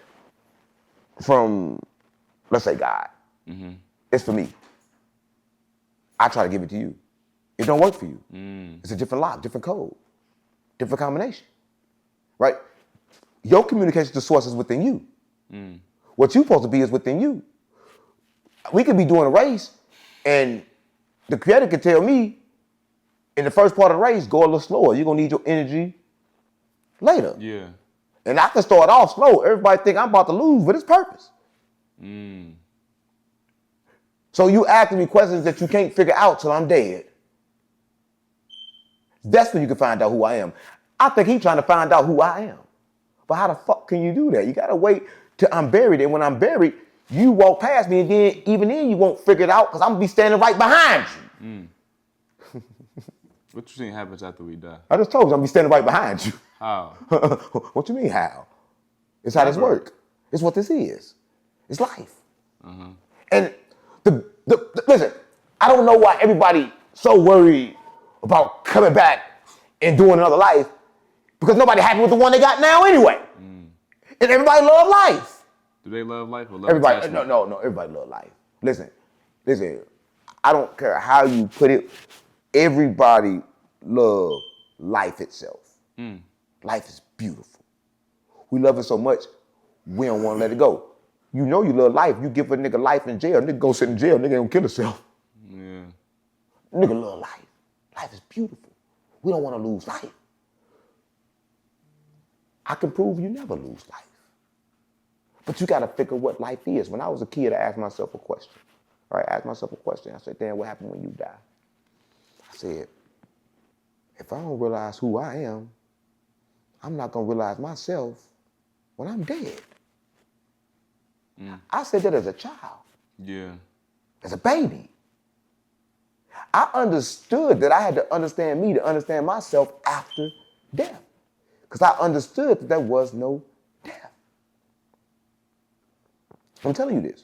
from, let's say, God. It's for me. I try to give it to you. It don't work for you. It's a different lock, different code, different combination, right? Your communication to source is within you. What you're supposed to be is within you. We could be doing a race, and the creator could tell me, in the first part of the race, go a little slower. You're gonna need your energy later. Yeah. And I can start off slow. Everybody think I'm about to lose, but it's purpose. So you asking me questions that you can't figure out till I'm dead. That's when you can find out who I am. I think he's trying to find out who I am. But how the fuck can you do that? You gotta wait till I'm buried. And when I'm buried, you walk past me, and then even then you won't figure it out because I'm gonna be standing right behind you. What you think happens after we die? I just told you I'm gonna be standing right behind you. How? What you mean how? It's how this works. It's what this is. It's life. And listen, I don't know why everybody so worried about coming back and doing another life, because nobody happy with the one they got now anyway. And everybody love life. Do they love life or love Everybody, attachment? no, everybody love life. Listen, I don't care how you put it. Everybody love life itself. Life is beautiful. We love it so much, we don't want to let it go. You know you love life. You give a nigga life in jail, nigga go sit in jail, nigga ain't gonna kill himself. Yeah. Nigga love life. Life is beautiful. We don't want to lose life. I can prove you never lose life. But you got to figure what life is. When I was a kid, I asked myself a question. Right? I asked myself a question. I said, damn, what happened when you die? I said, if I don't realize who I am, I'm not going to realize myself when I'm dead. I said that as a child. Yeah. As a baby. I understood that I had to understand me to understand myself after death. Because I understood that there was no death. I'm telling you this.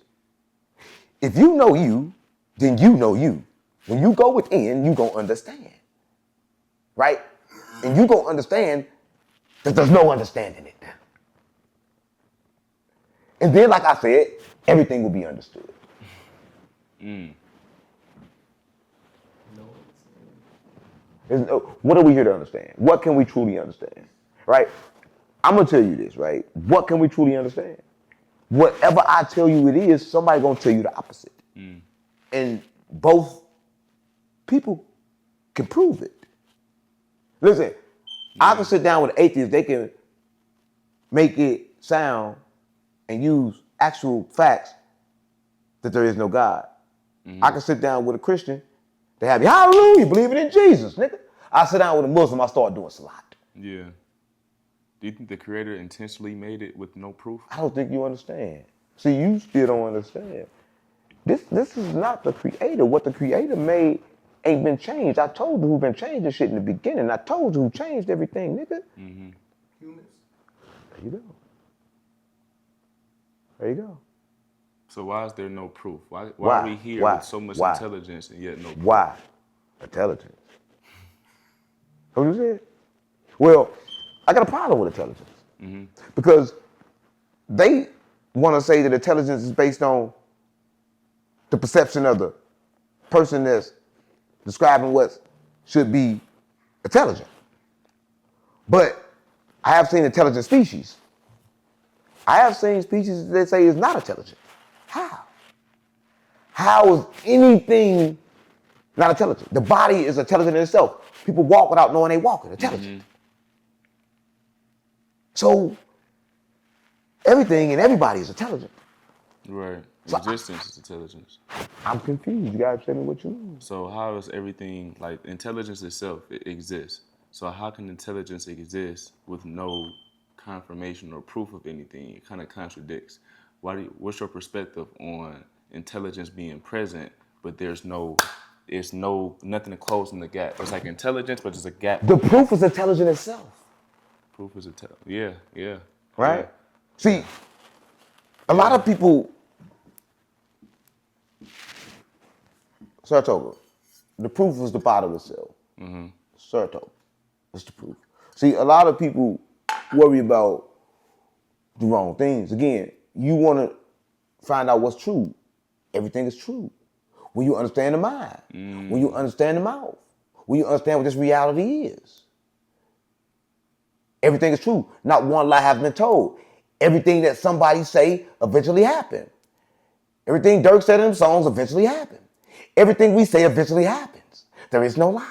If you know you, then you know you. When you go within, you gonna understand. Right? And you gonna understand that there's no understanding it. And then, like I said, everything will be understood. What are we here to understand? What can we truly understand? Right? I'm gonna tell you this, right? What can we truly understand? Whatever I tell you it is, somebody gonna tell you the opposite. And both people can prove it. Listen, I can sit down with atheists, they can make it sound and use actual facts that there is no God. I can sit down with a Christian, they have you, hallelujah, believing in Jesus, nigga. I sit down with a Muslim, I start doing salat. Yeah. Do you think the creator intentionally made it with no proof? I don't think you understand. See, you still don't understand. This is not the creator. What the creator made ain't been changed. I told you who been changing shit in the beginning. I told you who changed everything, nigga. Humans. There you go. There you go. So why is there no proof? Why are we here with so much intelligence and yet no proof? Why? Intelligence. What you said? Well, I got a problem with intelligence. Because they want to say that intelligence is based on the perception of the person that's describing what should be intelligent. But I have seen intelligent species. I have seen species that say is not intelligent. How? How is anything not intelligent? The body is intelligent in itself. People walk without knowing they walking. Intelligent. So everything and everybody is intelligent. Right. So Existence is intelligence. I'm confused. You gotta tell me what you mean. So how is everything, like intelligence itself, it exists. So how can intelligence exist with no confirmation or proof of anything? It kind of contradicts. What's your perspective on intelligence being present, but there's nothing to close in the gap? It's like intelligence, but there's a gap. The proof is intelligent itself. Proof is yeah. Right? Yeah. See, a lot of people, Saratoga, the proof is the bottle itself. Saratoga, that's the proof. See, a lot of people worry about the wrong things. Again, you want to find out what's true. Everything is true. When you understand the mind, when you understand the mouth, when you understand what this reality is. Everything is true. Not one lie has been told. Everything that somebody say eventually happened. Everything Dirk said in them songs eventually happened. Everything we say eventually happens. There is no lie.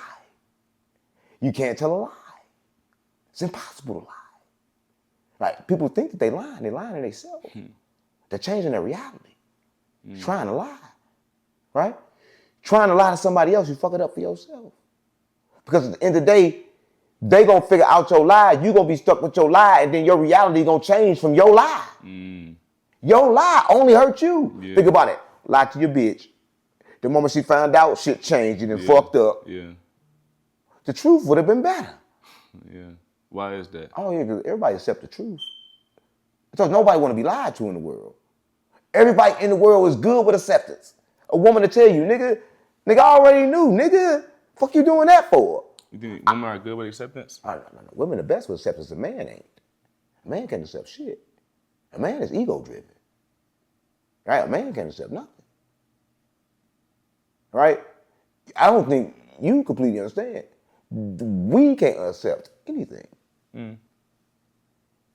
You can't tell a lie. It's impossible to lie. Like, people think that they're lying to themselves. They're changing their reality. Trying to lie. Right? Trying to lie to somebody else, you fuck it up for yourself. Because at the end of the day, they gonna figure out your lie, you gonna be stuck with your lie, and then your reality gonna change from your lie. Your lie only hurt you. Yeah. Think about it. Lie to your bitch. The moment she found out, shit changed and fucked up. Yeah. The truth would have been better. Yeah. Why is that? Oh yeah, because everybody accept the truth. Because nobody want to be lied to in the world. Everybody in the world is good with acceptance. A woman to tell you, nigga, I already knew, nigga. Fuck you doing that for? You think women are good with acceptance? No. Women are best with acceptance. A man ain't. A man can't accept shit. A man is ego driven. Right? A man can't accept nothing. right? I don't think you completely understand. We can't accept anything,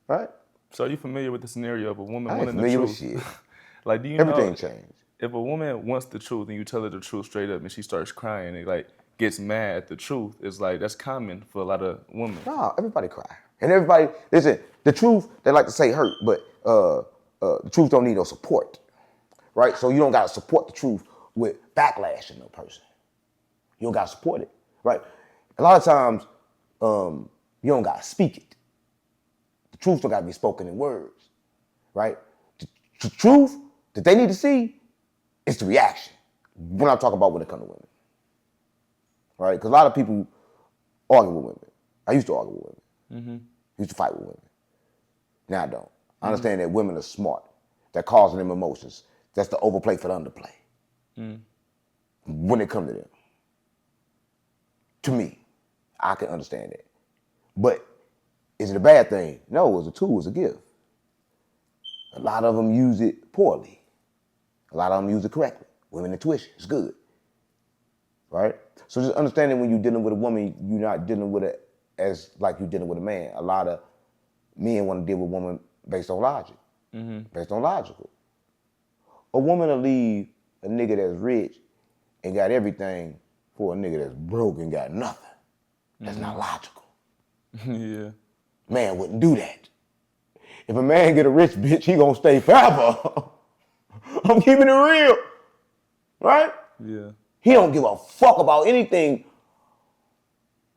right? So are you familiar with the scenario of a woman I ain't wanting the familiar with truth? shit. Like, do you Everything know changed. if a woman wants the truth and you tell her the truth straight up and she starts crying and like gets mad at the truth, it's like that's common for a lot of women. No, everybody cry. And everybody, listen, the truth, they like to say hurt, but the truth don't need no support, right? So you don't got to support the truth with backlashing no person. You don't got to support it, right? A lot of times, you don't got to speak it. The truth don't got to be spoken in words, right? The truth that they need to see is the reaction. When I'm talking about when it comes to women, right? Because a lot of people argue with women. I used to argue with women. Used to fight with women. Now I don't. I understand that women are smart. They're causing them emotions. That's the overplay for the underplay. When it comes to them. To me, I can understand that. But is it a bad thing? No, it's a tool, it's a gift. A lot of them use it poorly. A lot of them use it correctly. Women intuition, it's good. Right? So just understanding when you're dealing with a woman, you're not dealing with it as like you're dealing with a man. A lot of men want to deal with women based on logic, based on logical. A woman will leave a nigga that's rich and got everything for a nigga that's broke and got nothing. That's not logical. Yeah. Man wouldn't do that. If a man get a rich bitch, he gonna stay forever. I'm keeping it real, right? Yeah. He don't give a fuck about anything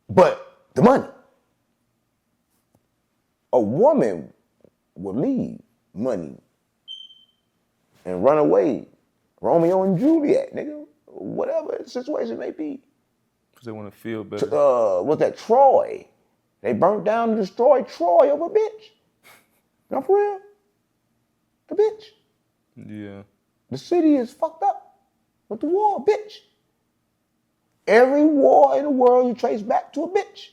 but the money. A woman will leave money and run away. Romeo and Juliet, nigga. Whatever the situation may be. Because they want to feel better. What's that, Troy? They burnt down and destroyed Troy over a bitch. Not for real. The bitch. Yeah. The city is fucked up with the war, bitch. Every war in the world you trace back to a bitch.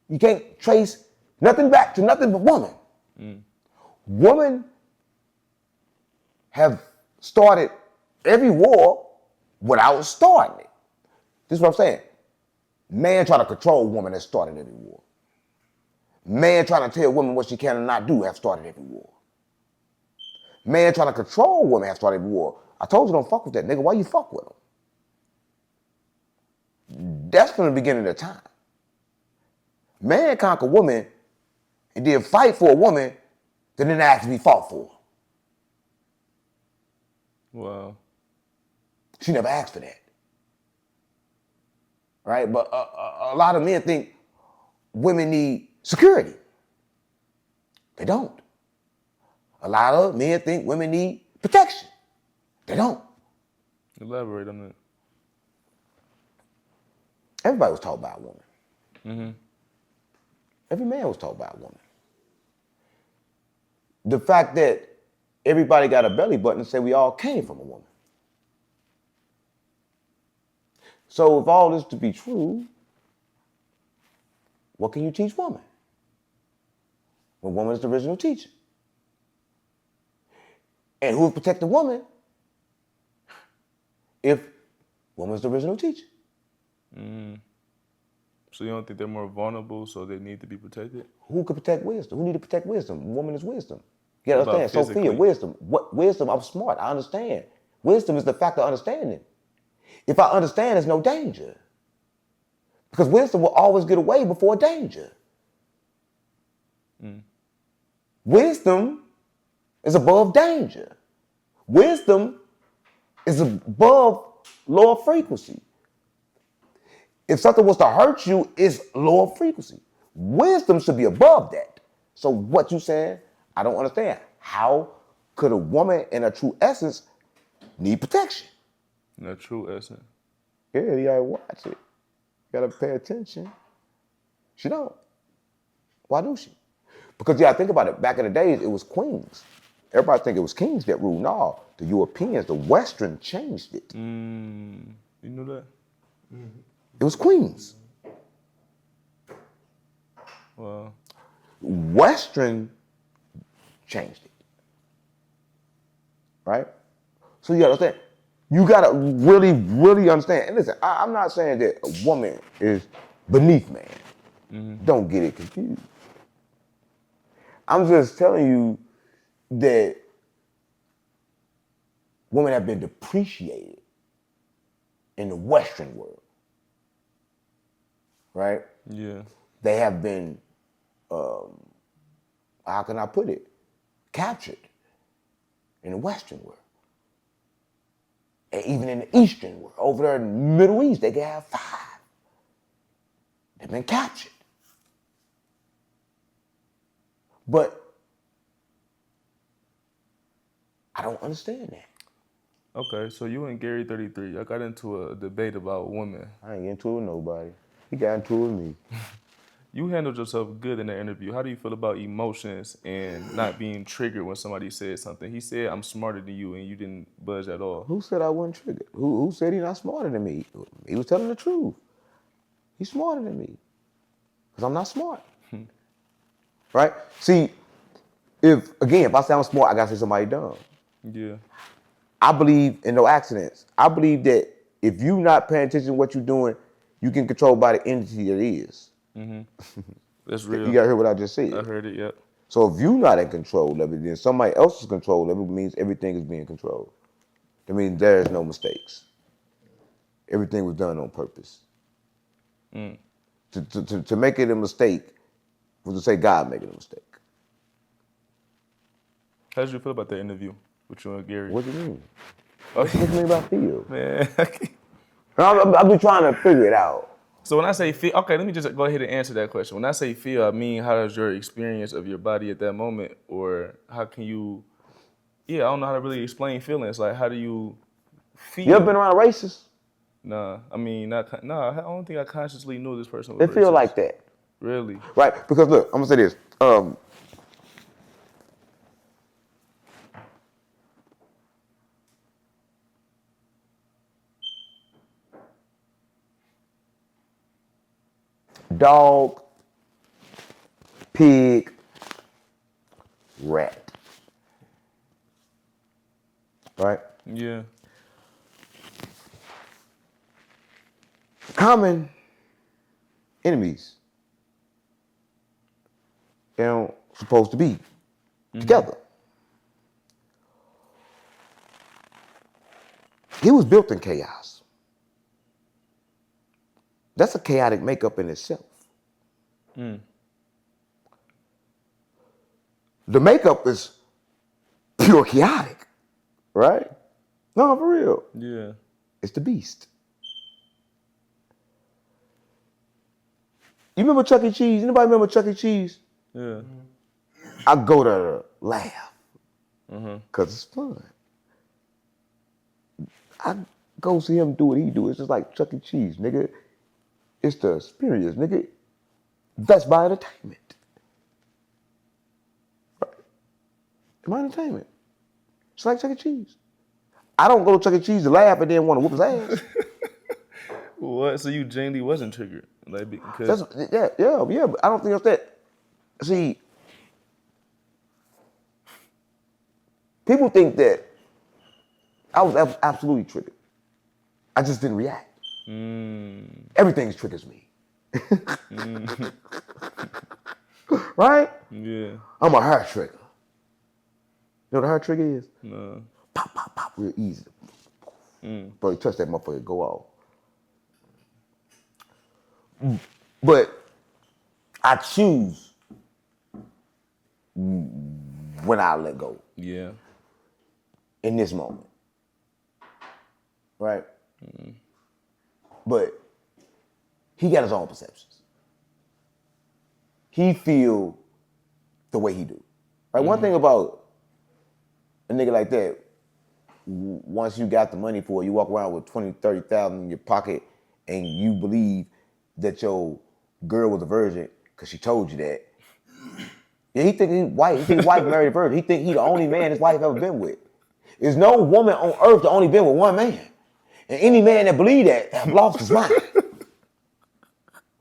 You can't trace nothing back to nothing but woman. Women have started every war without starting it. This is what I'm saying. Man trying to control woman has started every war. Man trying to tell women what she can and not do have started every war. Man trying to control women have started every war. I told you don't fuck with that nigga. Why you fuck with him? That's from the beginning of time. Man conquer woman and then fight for a woman that didn't ask to be fought for. Wow. She never asked for that. Right? But a lot of men think women need security. They don't. A lot of men think women need protection. They don't. Elaborate on that. Everybody was taught by a woman. Every man was taught by a woman. The fact that everybody got a belly button said we all came from a woman. So if all this to be true, what can you teach woman? When woman is the original teacher. And who will protect the woman if woman is the original teacher? So you don't think they're more vulnerable, so they need to be protected? Who could protect wisdom? Who need to protect wisdom? Woman is wisdom. You gotta What about understand, Sophia, physically? wisdom. What wisdom? I'm smart, I understand. Wisdom is the fact of understanding. If I understand, there's no danger. Because wisdom will always get away before danger. Wisdom is above danger. Wisdom is above lower frequency. If something was to hurt you, it's lower frequency. Wisdom should be above that. So what you saying, I don't understand. How could a woman in her true essence need protection? In their true essence. Yeah, you gotta watch it. You gotta pay attention. She don't. Why do she? Because you gotta think about it. Back in the days, it was queens. Everybody think it was kings that ruled. No, the Europeans, the Western changed it. You knew that? It was queens. Wow. Western changed it. Right? So you gotta understand, You gotta really, really understand. And listen, I'm not saying that a woman is beneath man. Don't get it confused. I'm just telling you that women have been depreciated in the Western world, right? Yeah. They have been, how can I put it, captured in the Western world. And even in the Eastern world, over there in the Middle East, they can have 5. They've been captured. But I don't understand that. Okay, so you and Gary 33, I got into a debate about women. I ain't into it with nobody. He got into it with me. You handled yourself good in the interview. How do you feel about emotions and not being triggered when somebody says something? He said, I'm smarter than you, and you didn't budge at all. Who said I wasn't triggered? Who said he's not smarter than me? He was telling the truth. He's smarter than me. Because I'm not smart. Right? See, if I say I'm smart, I got to say somebody dumb. Yeah. I believe in no accidents. I believe that if you're not paying attention to what you're doing, you can control by the entity that is. That's real. You got to hear what I just said. I heard it, yep. So if you're not in control of it, then somebody else is control of it, means everything is being controlled. That means there's no mistakes. Everything was done on purpose. To make it a mistake was to say God making a mistake. How did you feel about that interview with you and Gary? What do you mean? Oh, What do you mean by feel? man. I've been trying to figure it out. So when I say feel, okay, let me just go ahead and answer that question. When I say feel, I mean how does your experience of your body at that moment, or how can you, I don't know how to really explain feelings. Like, how do you feel? You ever been around a racist? Nah, I mean, I don't think I consciously knew this person was They feel racist. like that. Really? Right? Because look, I'm gonna say this. Dog, pig, rat. Right? Yeah. Common enemies. They don't supposed to be together. He was built in chaos. That's a chaotic makeup in itself. The makeup is pure chaotic, right? No, for real. Yeah. It's the beast. You remember Chuck E. Cheese? Anybody remember Chuck E. Cheese? Yeah. I go there to laugh because it's fun. I go see him do what he do. It's just like Chuck E. Cheese, nigga. It's the experience, nigga. That's my entertainment. Right. My entertainment. It's like Chuck E. Cheese. I don't go to Chuck E. Cheese to laugh and then want to whoop his ass. What? So you genuinely wasn't triggered? Like, because Yeah. But I don't think it's that. See, people think that I was absolutely triggered. I just didn't react. Everything triggers me. Right? Yeah. I'm a hair trigger. You know what a hair trigger is? No. Pop, pop, pop, real easy. Bro, you touch that motherfucker, go off. But I choose when I let go. Yeah. In this moment. Right? But he got his own perceptions. He feel the way he do. Right? One thing about a nigga like that, once you got the money for it, you walk around with 20, 30,000 in your pocket and you believe that your girl was a virgin because she told you that. Yeah, he think his wife married a virgin. He think he the only man his wife ever been with. There's no woman on earth that only been with one man. And any man that believe that have lost his mind.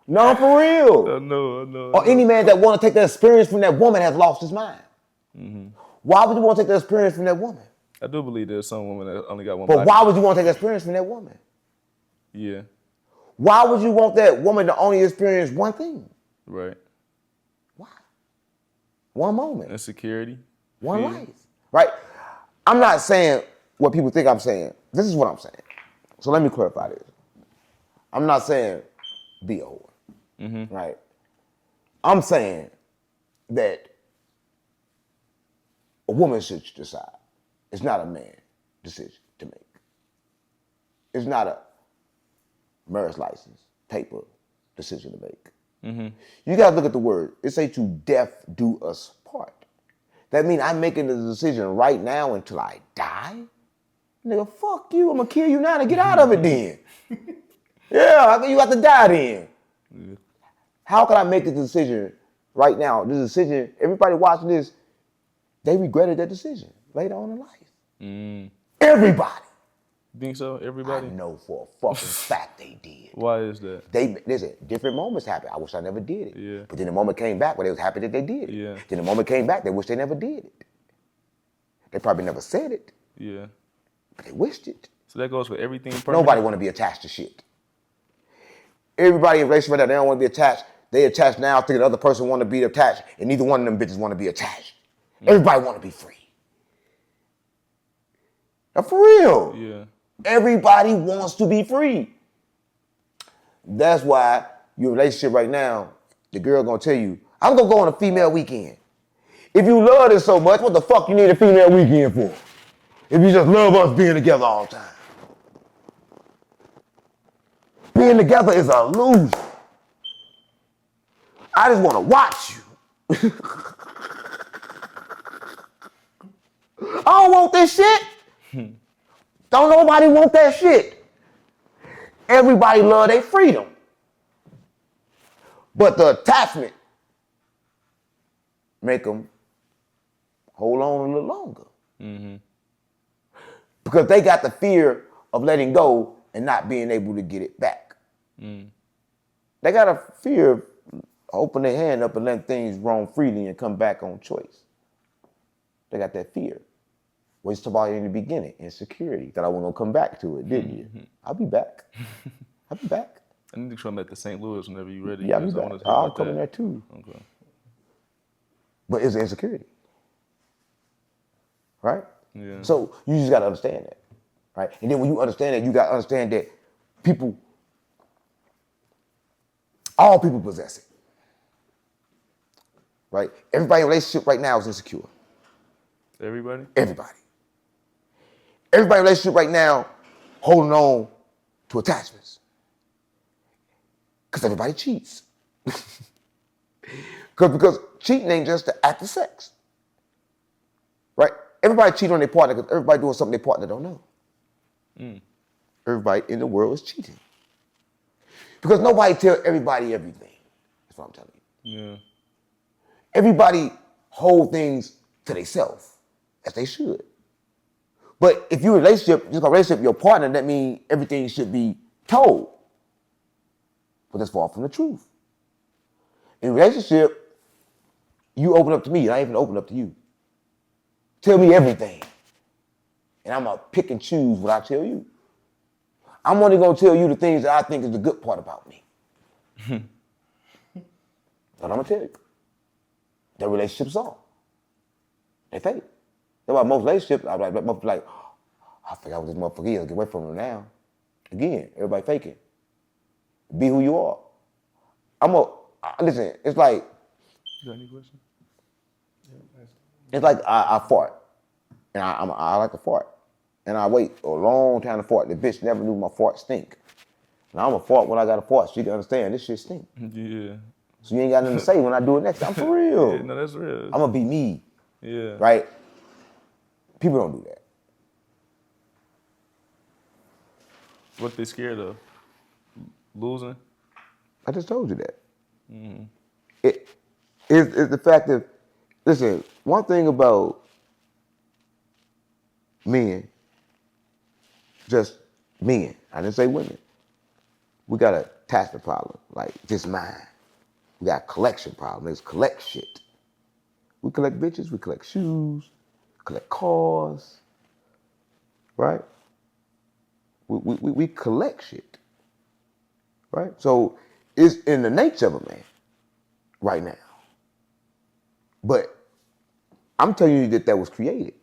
No, for real. I know. Or any man that want to take the experience from that woman has lost his mind. Why would you want to take the experience from that woman? I do believe there's some women that only got one But body. why would you want to take experience from that woman? Yeah. Why would you want that woman to only experience one thing? Right. Why? One moment. Insecurity. One fear. life. Right? I'm not saying what people think I'm saying. This is what I'm saying. So let me clarify this. I'm not saying be a whore. Mm-hmm. Right? I'm saying that a woman should decide. It's not a man decision to make. It's not a marriage license, paper decision to make. Mm-hmm. You gotta look at the word. It say to death do us part. That means I'm making the decision right now until I die? Nigga, fuck you. I'm gonna kill you now to get out of it then. Yeah, you have to die then. Yeah. How can I make the decision right now? This decision, everybody watching this, they regretted that decision later on in life. Everybody. Think so? Everybody? I know for a fucking fact they did. Why is that? Listen, different moments happen. I wish I never did it. Yeah. But then the moment came back where they was happy that they did it. Yeah. Then the moment came back, they wish they never did it. They probably never said it, Yeah. but they wished it. So that goes for everything. Permanent? Nobody want to be attached to shit. Everybody in a relationship right now, they don't want to be attached. They attached now, thinking the other person want to be attached, and neither one of them bitches want to be attached. Everybody want to be free. Now, for real. Yeah. Everybody wants to be free. That's why your relationship right now, the girl gonna tell you, I'm gonna go on a female weekend. If you love this so much, what the fuck you need a female weekend for? If you just love us being together all the time. Being together is an illusion. I just wanna watch you. I don't want this shit. Don't nobody want that shit. Everybody love their freedom. But the attachment make them hold on a little longer. Mm-hmm. Because they got the fear of letting go and not being able to get it back. They got a fear of opening their hand up and letting things roam freely and come back on choice. They got that fear. We talked about it in the beginning, insecurity, that I wasn't gonna come back to it, didn't you? I'll be back. I'll be back. I need to come back to St. Louis whenever you're ready. Yeah, I'll be back. I'll come in there too. Okay. But it's insecurity. Right? Yeah. So you just gotta understand that. Right? And then when you understand that, you gotta understand that all people possess it. Right? Everybody in a relationship right now is insecure. Everybody? Everybody. Everybody in a relationship right now holding on to attachments. Because everybody cheats. Because cheating ain't just the act of sex. Right? Everybody cheating on their partner because everybody doing something their partner don't know. Everybody in the world is cheating. Because nobody tell everybody everything. That's what I'm telling you. Yeah. Everybody hold things to themselves, as they should. But if you're in a relationship, just a relationship with your partner, that means everything should be told. But that's far from the truth. In a relationship, you open up to me, and I even open up to you. Tell me everything. And I'm going to pick and choose what I tell you. I'm only going to tell you the things that I think is the good part about me. But I'm going to tell you. Their relationships are. They fake. That's why most relationships, I'm like, oh, I forgot what this motherfucker is. Get away from him now. Again, everybody faking. Be who you are. Listen, it's like, You got any questions? it's like I fart. And I like to fart. And I wait a long time to fart. The bitch never knew my fart stink. Now I'm a fart when I got a fart. So you can understand this shit stink. Yeah. So you ain't got nothing to say when I do it next time. I'm for real. Yeah, no, that's real. I'm gonna be me. Yeah. Right? People don't do that. What they scared of? Losing? I just told you that. It's the fact that, listen, one thing about men, just men, I didn't say women, we got an attachment problem, like just mine. We got a collection problem, it's collect shit. We collect bitches, we collect shoes, collect cars, right? We collect shit, right? So it's in the nature of a man right now. But I'm telling you that was created.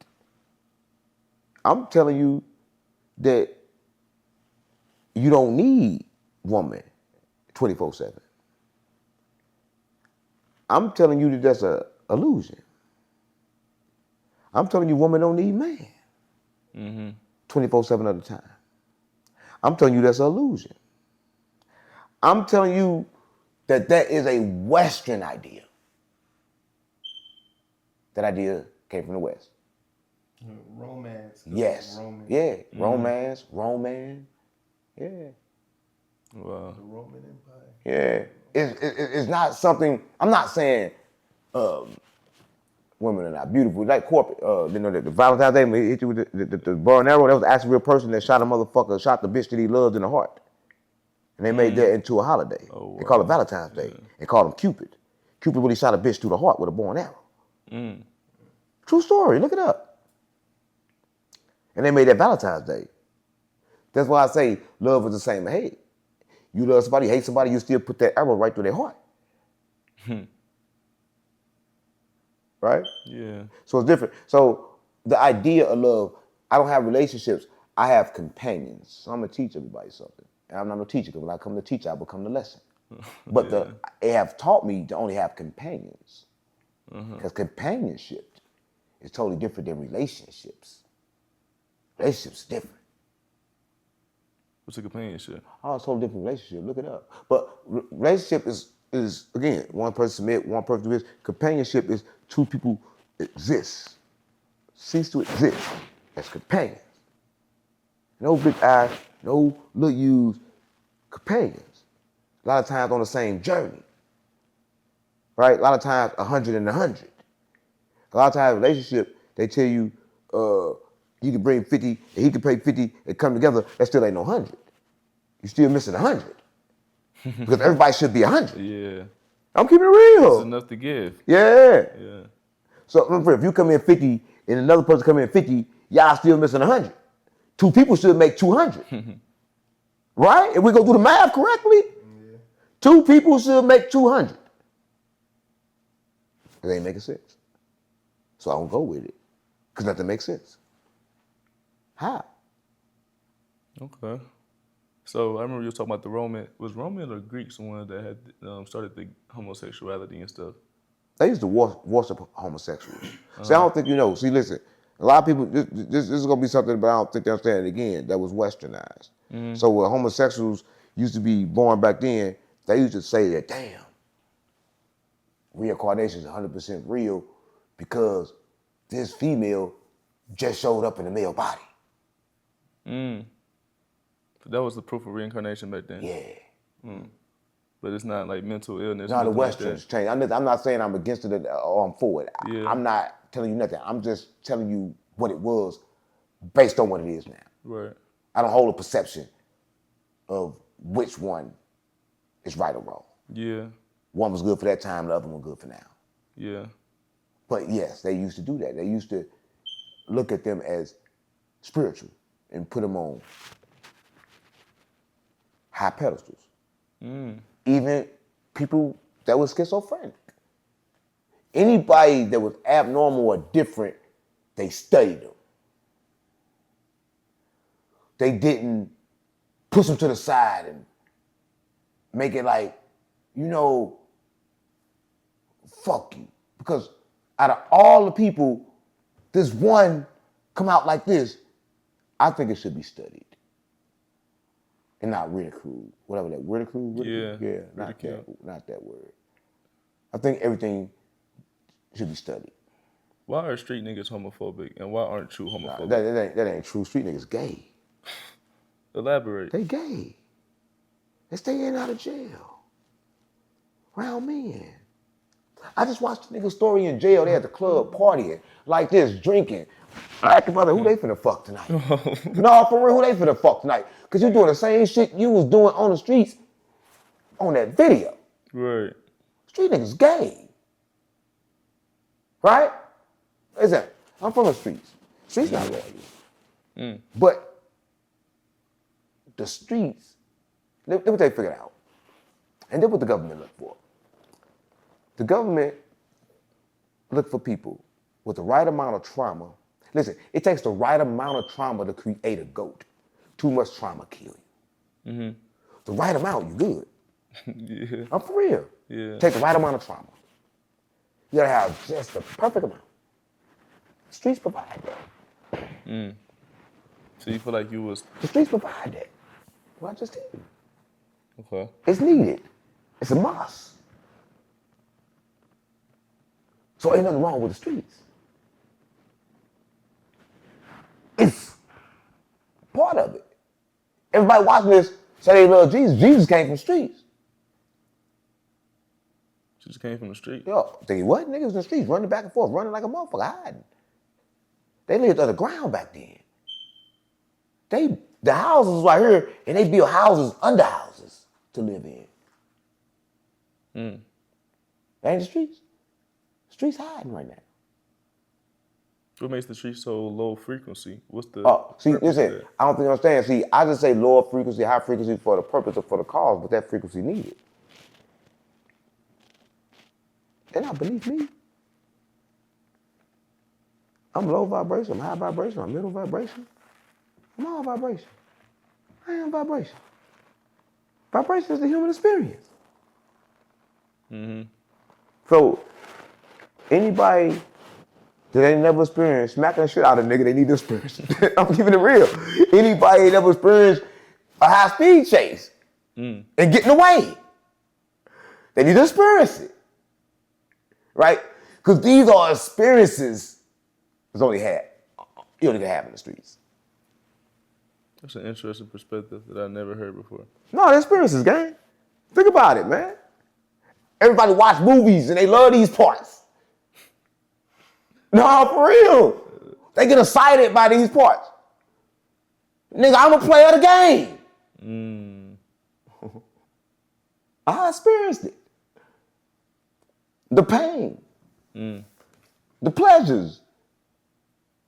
I'm telling you that you don't need woman 24/7. I'm telling you that that's a illusion. I'm telling you woman don't need man 24/7 of the time. I'm telling you that's an illusion. I'm telling you that is a Western idea. That idea came from the West. Romance. Yes. Romance. Yeah. Romance. Yeah. Wow. The Roman Empire. Yeah. It's not something. I'm not saying women are not beautiful. Like corporate. The Valentine's Day when he hit you with the bow and arrow. That was an actual real person that shot the bitch that he loved in the heart. And they made that into a holiday. Oh, wow. They call it Valentine's Day. They call him Cupid. Cupid really shot a bitch through the heart with a bow and arrow. True story. Look it up. And they made that Valentine's Day. That's why I say love is the same as hate. You love somebody, hate somebody, you still put that arrow right through their heart. Right? Yeah. So it's different. So the idea of love, I don't have relationships. I have companions. So I'm going to teach everybody something. And I'm not no teacher, because when I come to teach, I become the lesson. But they have taught me to only have companions. Because companionship is totally different than relationships. Relationships are different. What's a companionship? Oh, it's a totally different relationship. Look it up. But relationship is again, one person submit, one person do this. Companionship is two people exist, cease to exist as companions. No big I, no little U's, companions. A lot of times on the same journey, right? A lot of times 100 and 100. A lot of times relationship, they tell you you can bring 50 and he can pay 50 and come together, that still ain't no 100. You're still missing 100. Because everybody should be 100. Yeah. I'm keeping it real. It's enough to give. Yeah. Yeah. So remember, if you come in 50 and another person come in 50, y'all still missing 100. Two people should make 200. Right? If we go do the math correctly, two people should make 200. It ain't making sense. So I don't go with it. Because nothing makes sense. How? Okay. So I remember you were talking about the Roman. Was Roman or Greeks the one that had started the homosexuality and stuff? They used to worship homosexuals. See, I don't think you know. See, listen, a lot of people, this is going to be something, but I don't think they understand it again, that was westernized. So when homosexuals used to be born back then, they used to say that, damn, reincarnation is 100% real because this female just showed up in a male body. That was the proof of reincarnation back then. Yeah. But it's not like mental illness. No, the nothing like Westerns that. changed. I'm not saying I'm against it or I'm for it. Yeah. I'm not telling you nothing. I'm just telling you what it was based on what it is now. Right. I don't hold a perception of which one is right or wrong. Yeah. One was good for that time, the other one good for now. Yeah. But yes, they used to do that. They used to look at them as spiritual and put them on high pedestals. Even people that was schizophrenic. Anybody that was abnormal or different, they studied them. They didn't push them to the side and make it like, fuck you. Because out of all the people, this one come out like this, I think it should be studied. And not ridiculed. Whatever that, ridicule? Yeah. Yeah, not that word. I think everything should be studied. Why are street niggas homophobic and why aren't you homophobic? That ain't true. Street niggas gay. Elaborate. They gay. They stay in and out of jail. Round men. I just watched the nigga story in jail. They at the club partying like this, drinking. I asked mother, who they finna fuck tonight? No, for real, who they finna fuck tonight? Because you doing the same shit you was doing on the streets on that video. Right. Street niggas gay. Right? Listen, I'm from the streets. Streets not loyal. But the streets, let me figure it out. And then what the government look for. The government look for people with the right amount of trauma. Listen, it takes the right amount of trauma to create a goat. Too much trauma kill you. The right amount, you good. Yeah. I'm for real. Yeah. Take the right amount of trauma. You gotta have just the perfect amount. Streets provide that. So you feel like you was The streets provide that. Well, I just tell you. okay. It's needed. It's a must. So ain't nothing wrong with the streets. It's part of it. Everybody watching this say they love Jesus. Jesus came from streets. Just came from the street. Yo, think what? Niggas in the streets running back and forth, running like a motherfucker, hiding. They lived underground back then. The houses was right here, and they built houses under houses to live in. That ain't the streets. The streets hiding right now. What makes the street so low frequency? What's the See, purpose listen, there? I don't think you understand. See, I just say lower frequency, high frequency for the purpose of for the cause, but that frequency needed. They're not beneath me. I'm low vibration, I'm high vibration, I'm middle vibration. I'm all vibration. I am vibration. Vibration is the human experience. So, anybody that ain't never experienced smacking the shit out of a nigga, they need to experience it. I'm keeping it real. Anybody ain't never experienced a high-speed chase and getting away, they need to experience it. Right? Because these are experiences you only can have in the streets. That's an interesting perspective that I never heard before. No, the experiences, gang. Think about it, man. Everybody watch movies and they love these parts. No, for real. They get excited by these parts. Nigga, I'm a player of the game. I experienced it. The pain. The pleasures.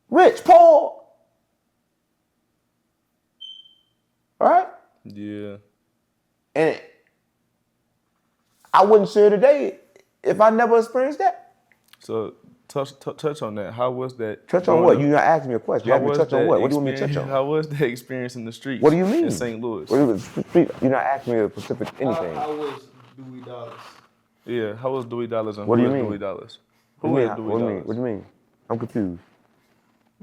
Rich, poor. Right? Yeah. And I wouldn't share today if I never experienced that. So touch on that. How was that? Touch on what? You're not asking me a question. You asked me to touch on what? What do you want me to touch on? How was the experience in the streets? What do you mean? In St. Louis. You're not asking me a specific anything. How was Dewey Dollars? Yeah, how was Dewey Dollars and What do who you is mean? Dewey Dollars? What Who do you is mean? Dewey What do you Dollars? mean? What do you mean? I'm confused.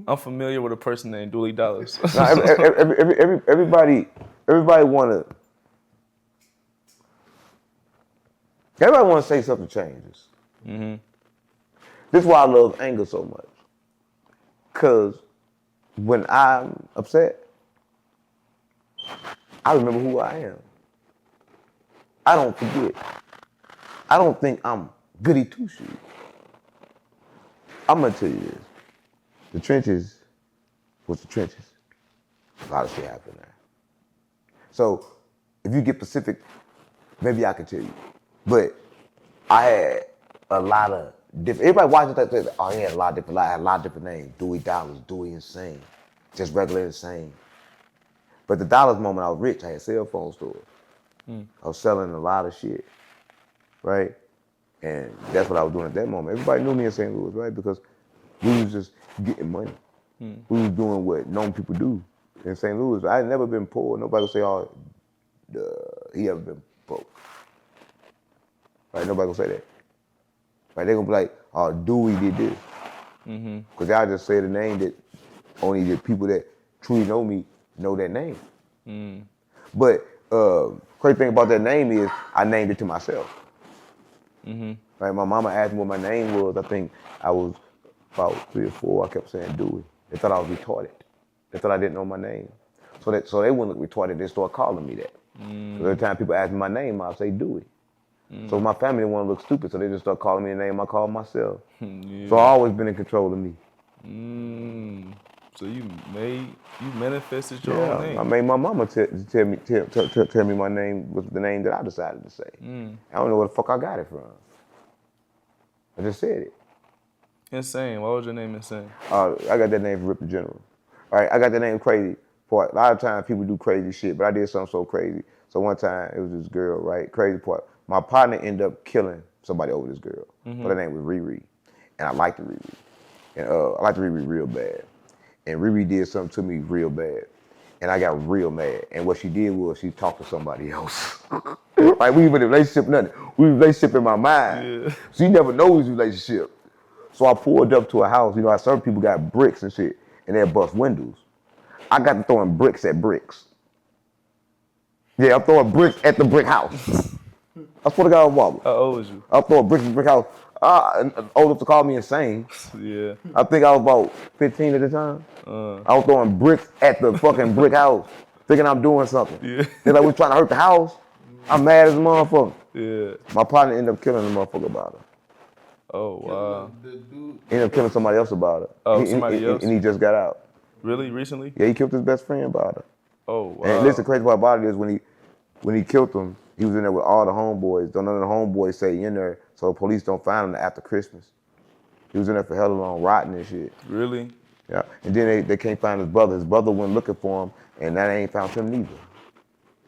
I'm familiar with a person named Dewey Dollars. No, everybody wanna say something changes. This is why I love anger so much. Cause when I'm upset, I remember who I am. I don't forget. I don't think I'm goody two shoes. I'm gonna tell you this. The trenches was the trenches. A lot of shit happened there. So if you get specific, maybe I can tell you. But I had a lot of different, everybody watching that says, oh, he had a lot of different, I had a lot of different names. Dewey Dollars, Dewey Insane, just regular Insane. But the Dollars moment I was rich, I had cell phone stores. I was selling a lot of shit, right? And that's what I was doing at that moment. Everybody knew me in St. Louis, right? Because we was just getting money. We was doing what known people do in St. Louis. I had never been poor. Nobody would say, oh, he ever been broke. Right? Nobody gonna say that. Right? They gonna be like, oh, Dewey did this. Because y'all just say the name that only the people that truly know me know that name. But crazy thing about that name is I named it to myself. Right? My mama asked me what my name was. I think I was about 3 or 4. I kept saying Dewey. They thought I was retarded. They thought I didn't know my name. So they wouldn't look retarded. They started calling me that. Every time people ask me my name, I'll say Dewey. So my family didn't want to look stupid, so they just start calling me the name I call myself. So I always been in control of me. So you manifested your own name. I made my mama tell me my name was the name that I decided to say. I don't know where the fuck I got it from. I just said it. Insane. Why was your name Insane? I got that name from Rip the General. right? I got the name crazy part. A lot of times people do crazy shit, but I did something so crazy. So one time it was this girl, right? Crazy part. My partner ended up killing somebody over this girl. But her name was Riri. And I liked Riri. And I liked Riri real bad. And Riri did something to me real bad. And I got real mad. And what she did was she talked to somebody else. Like we were in a relationship, nothing. We were in a relationship in my mind. Yeah. So you never know his relationship. So I pulled up to a house. You know how certain people got bricks and shit, and they'll bust windows. I got to throwing bricks at bricks. Yeah, I'm throwing bricks at the brick house. I swear to God, Walker. How old was you? I'm throwing bricks at the brick house. Old enough to call me insane. Yeah. I think I was about 15 at the time. I was throwing bricks at the fucking brick house, thinking I'm doing something. Yeah. They're like, we're trying to hurt the house. I'm mad as a motherfucker. Yeah. My partner ended up killing the motherfucker about her. Oh wow. The dude. Ended up killing somebody else about her. Oh, somebody else? And he just got out. Really? Recently? Yeah, he killed his best friend about her. Oh wow. And listen, crazy part about it is when he killed him, he was in there with all the homeboys. None of the homeboys say he in there, so the police don't find him after Christmas. He was in there for hella long, rotting and shit. Really? Yeah. And then they can't find his brother. His brother went looking for him, and that ain't found him neither.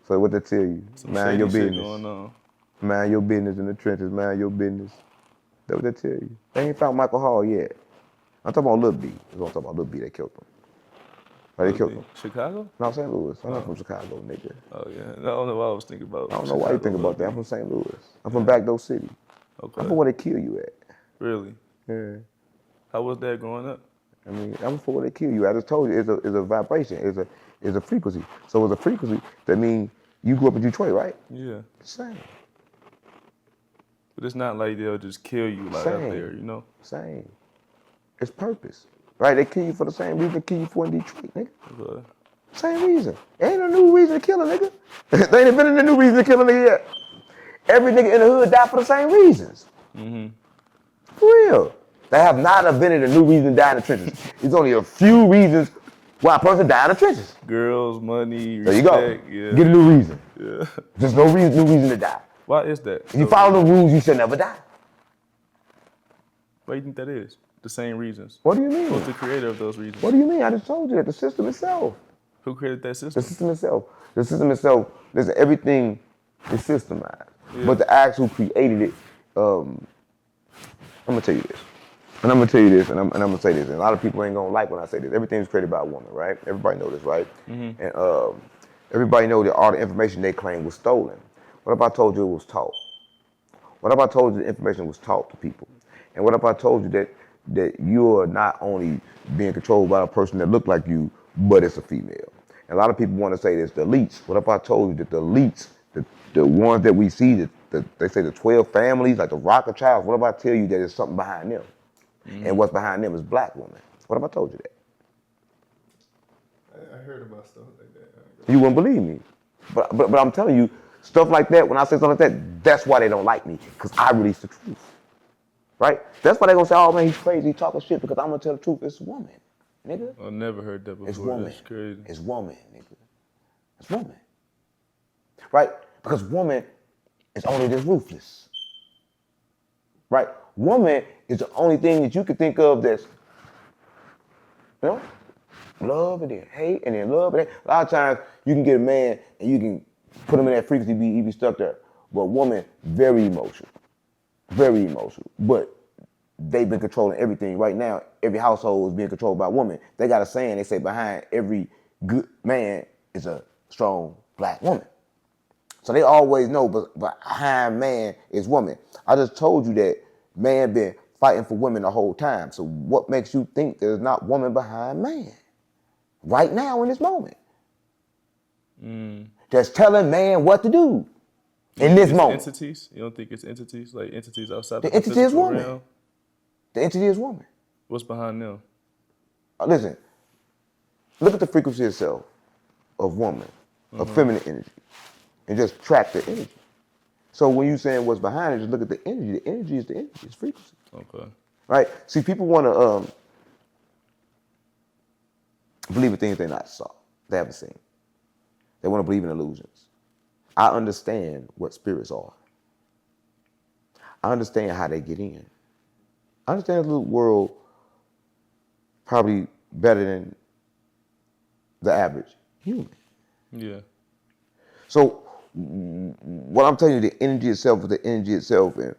So what they tell you? Some Mind your shady shit business. going on. Mind your business in the trenches. Mind your business. That's what they tell you. They ain't found Michael Hall yet. I'm talking about Lil B. I'm talking about Lil B. They killed him. They killed him. Chicago? No, St. Louis. I'm not from Chicago, nigga. Oh yeah. I don't know what I was thinking about. I don't know why you think about that. I'm from St. Louis. I'm from Backdoor City. Okay. I'm from where they kill you at. Really? Yeah. How was that growing up? I mean, I'm for where they kill you. I just told you, it's a vibration. It's a frequency. So it's a frequency that means you grew up in Detroit, right? Yeah. Same. But it's not like they'll just kill you like out Same. there, you know? Same. It's purpose. Right? They kill you for the same reason they kill you for in Detroit, nigga. Okay. Same reason. Ain't a new reason to kill a nigga. They ain't invented a new reason to kill a nigga yet. Every nigga in the hood died for the same reasons. Mm-hmm. For real. They have not invented a new reason to die in the trenches. There's only a few reasons why a person died in the trenches. Girls, money, There you go. respect. Yeah. Get a new reason. Yeah. There's no new reason to die. Why is that? If you follow the rules, you should never die. Why do you think that is? The same reasons. What do you mean? Who's the creator of those reasons? What do you mean? I just told you that. The system itself. Who created that The system? system itself. The system itself, listen, everything is systemized. Yeah. But the acts who created it, I'm gonna tell you this. And I'm gonna tell you this, and I'm gonna say this. And a lot of people ain't gonna like when I say this. Everything is created by a woman, right? Everybody know this, right? Mm-hmm. And everybody know that all the information they claim was stolen. What if I told you it was taught? What if I told you the information was taught to people? And what if I told you that you're not only being controlled by a person that look like you, but it's a female? And a lot of people want to say this, the elites. What if I told you that the elites, the ones that we see, they say the 12 families, like the Rothschilds, what if I tell you that there's something behind them? Mm-hmm. And what's behind them is black women. What if I told you that? I heard about stuff like that. You wouldn't believe me. But I'm telling you, stuff like that, when I say something like that, that's why they don't like me, because I release the truth. Right? That's why they're going to say, oh man, he's crazy, he's talking shit, because I'm going to tell the truth. It's a woman, nigga. I've never heard that before. It's woman. That's crazy. It's woman, nigga. It's woman. Right? Because woman is only this ruthless. Right? Woman is the only thing that you can think of that's, you know, love and then hate and then love and hate. A lot of times you can get a man and you can put him in that frequency, he be stuck there. But woman, very emotional. Very emotional. But they've been controlling everything. Right now, every household is being controlled by women. They got a saying, they say behind every good man is a strong black woman. So they always know, but behind man is woman. I just told you that man been fighting for women the whole time. So what makes you think there's not woman behind man? Right now in this moment. That's telling man what to do in this moment. Entities? You don't think it's entities? Like entities outside The the entity is physical woman. realm? The entity is woman. What's behind them? Listen, look at the frequency itself of woman, of feminine energy, and just track the energy. So when you saying what's behind it, just look at the energy. The energy is the energy, it's frequency. Okay. Right? See, people want to believe in things they not saw, they haven't seen. They want to believe in illusions. I understand what spirits are. I understand how they get in. I understand the little world probably better than the average human. Yeah. So what I'm telling you, the energy itself is the energy itself, and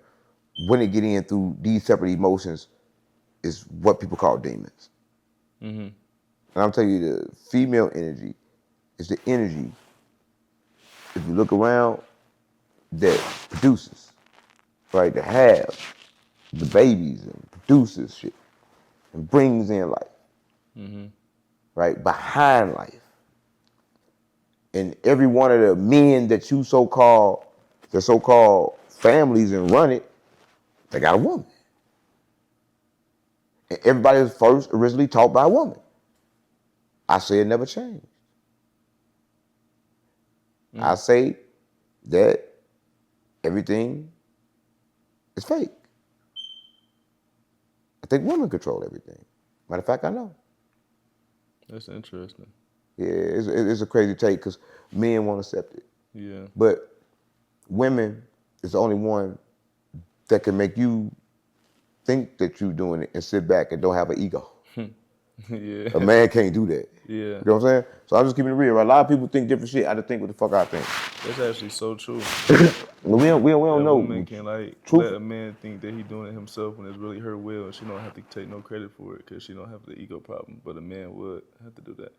when it get in through these separate emotions is what people call demons. Mm-hmm. And I'm telling you, the female energy is the energy, if you look around, that produces, right? That have the babies and produces shit and brings in life, Mm-hmm. right? Behind life. And every one of the men that you so-called families and run it, they got a woman. And everybody was first originally taught by a woman. I say it never changed. I say that everything is fake. I think women control everything. Matter of fact, I know. That's interesting. Yeah, it's a crazy take because men won't accept it. Yeah. But women is the only one that can make you think that you're doing it and sit back and don't have an ego. Yeah. A man can't do that. Yeah. You know what I'm saying? So I'm just keeping it real. Right? A lot of people think different shit. I just think what the fuck I think. That's actually so true. We don't know. A woman can let a man think that he doing it himself when it's really her will, and she don't have to take no credit for it because she don't have the ego problem. But a man would have to do that.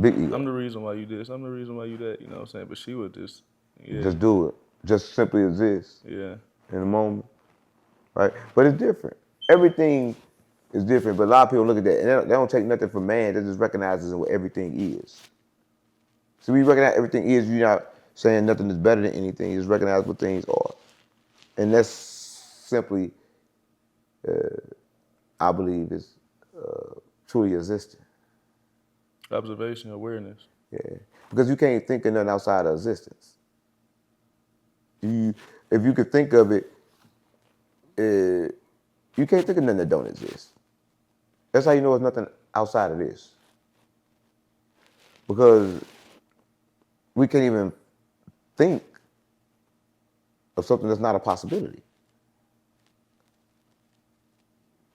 Big ego. I'm the reason why you this. I'm the reason why you that. You know what I'm saying? But she would just, just do it. Just simply exist. Yeah. In the moment, right? But it's different. Everything is different. But a lot of people look at that and they don't take nothing from man. They just recognize what everything is. So we recognize everything is. You're not saying nothing is better than anything. You just recognize what things are, and that's simply, I believe, is truly existing. Observation, awareness. Yeah, because you can't think of nothing outside of existence. If you could think of it, you can't think of nothing that don't exist. That's how you know there's nothing outside of this. Because we can't even think of something that's not a possibility.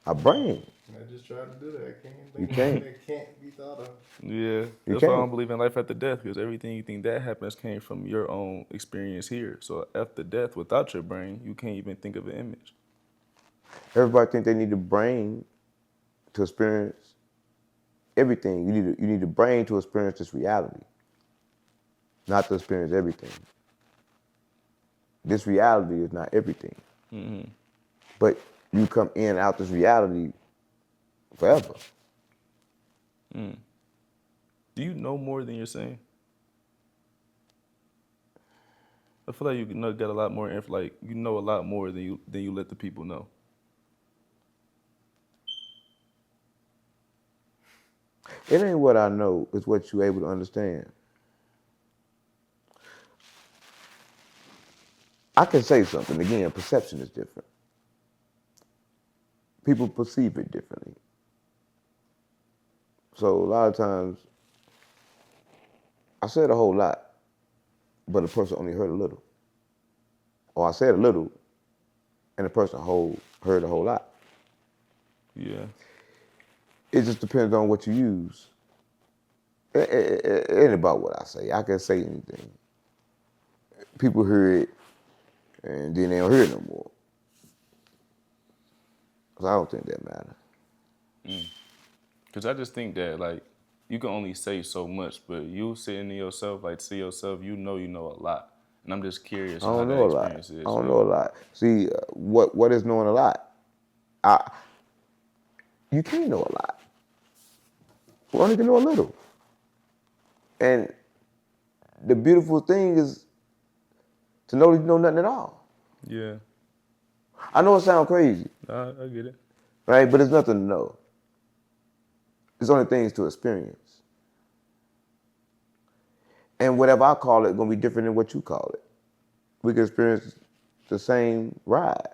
Our brain. I just tried to do that. I can't You think can't. that can't be thought of. Yeah, that's why I don't believe in life after death, because everything you think that happens came from your own experience here. So after death, without your brain, you can't even think of an image. Everybody think they need the brain to experience everything. You need the brain to experience this reality, not to experience everything. This reality is not everything. Mm-hmm. But you come in and out this reality forever. Mm. Do you know more than you're saying? I feel like you got a lot more you know a lot more than you let the people know. It ain't what I know, it's what you're able to understand. I can say something, again, perception is different. People perceive it differently. So a lot of times, I said a whole lot, but the person only heard a little. Or I said a little, and the person heard a whole lot. Yeah. It just depends on what you use. It ain't about what I say. I can say anything. People hear it, and then they don't hear it no more. Because I don't think that matters. Because I just think that, you can only say so much, but you sitting in yourself, to yourself, you know a lot. And I'm just curious on how that experience is. I don't know a lot. See, what is knowing a lot? You can't know a lot. We only can know a little. And the beautiful thing is to know you know nothing at all. Yeah. I know it sounds crazy. I get it. Right? But it's nothing to know. It's only things to experience. And whatever I call it gonna be different than what you call it. We can experience the same ride.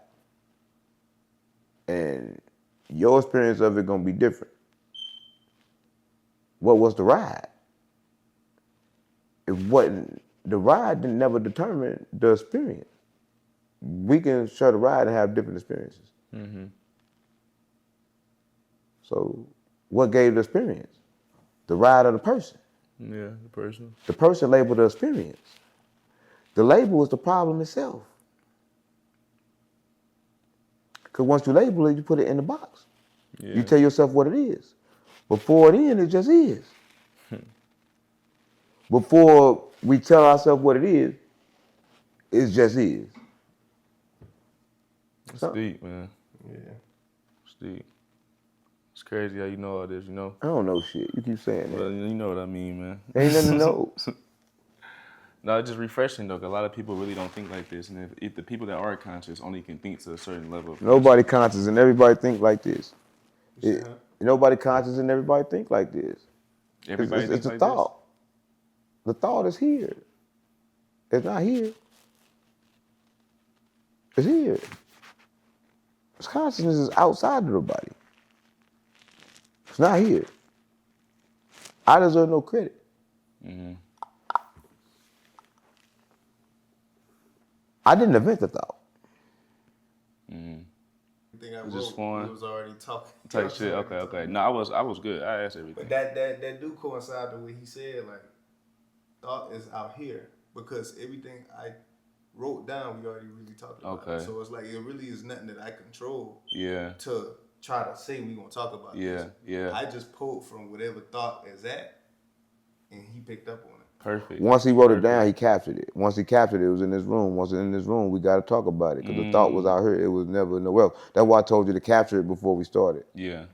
And your experience of it gonna be different. What was the ride? The ride didn't never determine the experience. We can share the ride and have different experiences. Mm-hmm. So what gave the experience? The ride of the person. Yeah, the person. The person labeled the experience. The label is the problem itself. Because once you label it, you put it in the box. Yeah. You tell yourself what it is. Before it in, it just is. Before we tell ourselves what it is, it just is. It's So, deep, man. Yeah. It's deep. It's crazy how you know all this, you know? I don't know shit. You keep saying But that. you know what I mean, man. Ain't nothing to know. No, it's just refreshing, though, 'cause a lot of people really don't think like this. And if the people that are conscious only can think to a certain level. Nobody conscious and everybody think like this. You said, huh? Nobody conscious and everybody think like this. Everybody It's thinks a like thought. The thought is here. It's not here. It's here. Its consciousness is outside of the body. It's not here. I deserve no credit. I didn't invent the thought. Everything I It's just wrote, fun. we was already talking. Type shit. Okay. No, I was good. I asked everything. But that do coincide with what he said. Like, thought is out here because everything I wrote down, we already really talked about. Okay. So it's like it really is nothing that I control Yeah. to try to say we gonna talk about. Yeah, this. yeah. I just pulled from whatever thought is at, and he picked up on it. Perfect. Once he wrote it down, he captured it. Once he captured it, it was in this room. Once it's in this room, we got to talk about it because the thought was out here. It was never nowhere else. That's why I told you to capture it before we started. Yeah.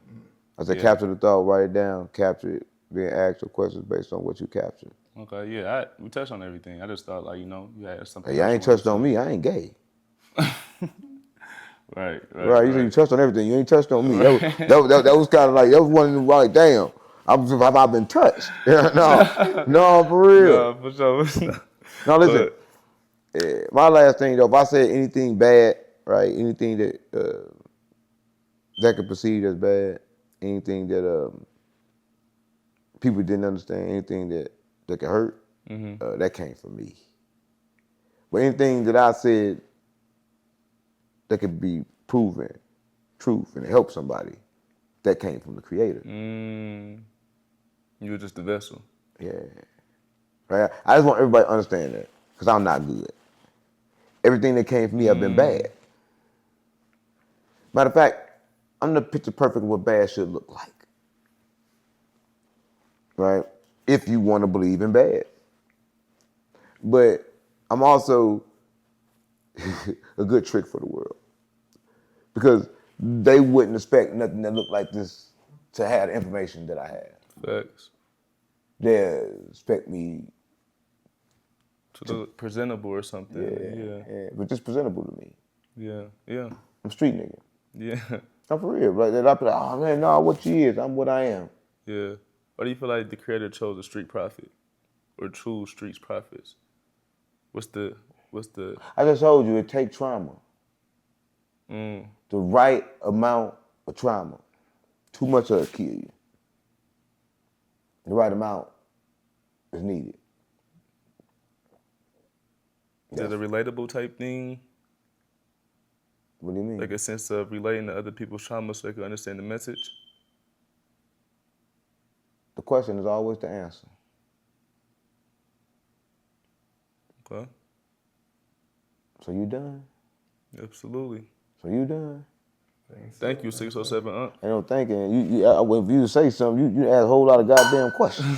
I said, Yeah. capture the thought, write it down, capture it, then ask your questions based on what you captured. Okay, yeah. We touched on everything. I just thought, like, you had something. Hey, I ain't else you touched on me. I ain't gay. Right. Right? You said you touched on everything. You ain't touched on me. That was kind of like, that was one of them, like, damn. Have I been touched? No, for real. No, for sure. No, listen. My last thing, though, if I said anything bad, right, anything that that could perceive as bad, anything that people didn't understand, anything that could hurt, that came from me. But anything that I said that could be proven truth and help somebody, that came from the Creator. You were just the vessel. Yeah. Right? I just want everybody to understand that because I'm not good. Everything that came from me have been bad. Matter of fact, I'm the picture perfect of what bad should look like. Right? If you want to believe in bad. But I'm also a good trick for the world. Because they wouldn't expect nothing that looked like this to have the information that I have. Facts. They expect me to look presentable or something. yeah, but just presentable to me. Yeah. I'm a street nigga. Yeah. I'm for real. Like that, I be like, oh man, no, what you is, I'm what I am. Yeah. Why do you feel like the Creator chose a street prophet or choose streets prophets? What's the? I just told you it take trauma. The right amount of trauma. Too much of it kill you. The right amount is needed. Is it a relatable type thing? What do you mean? Like a sense of relating to other people's trauma so they can understand the message? The question is always the answer. Okay. So you done? Absolutely. So you done? Thank you, 607 Unc. Ain't no thinking. If you say something, you ask a whole lot of goddamn questions.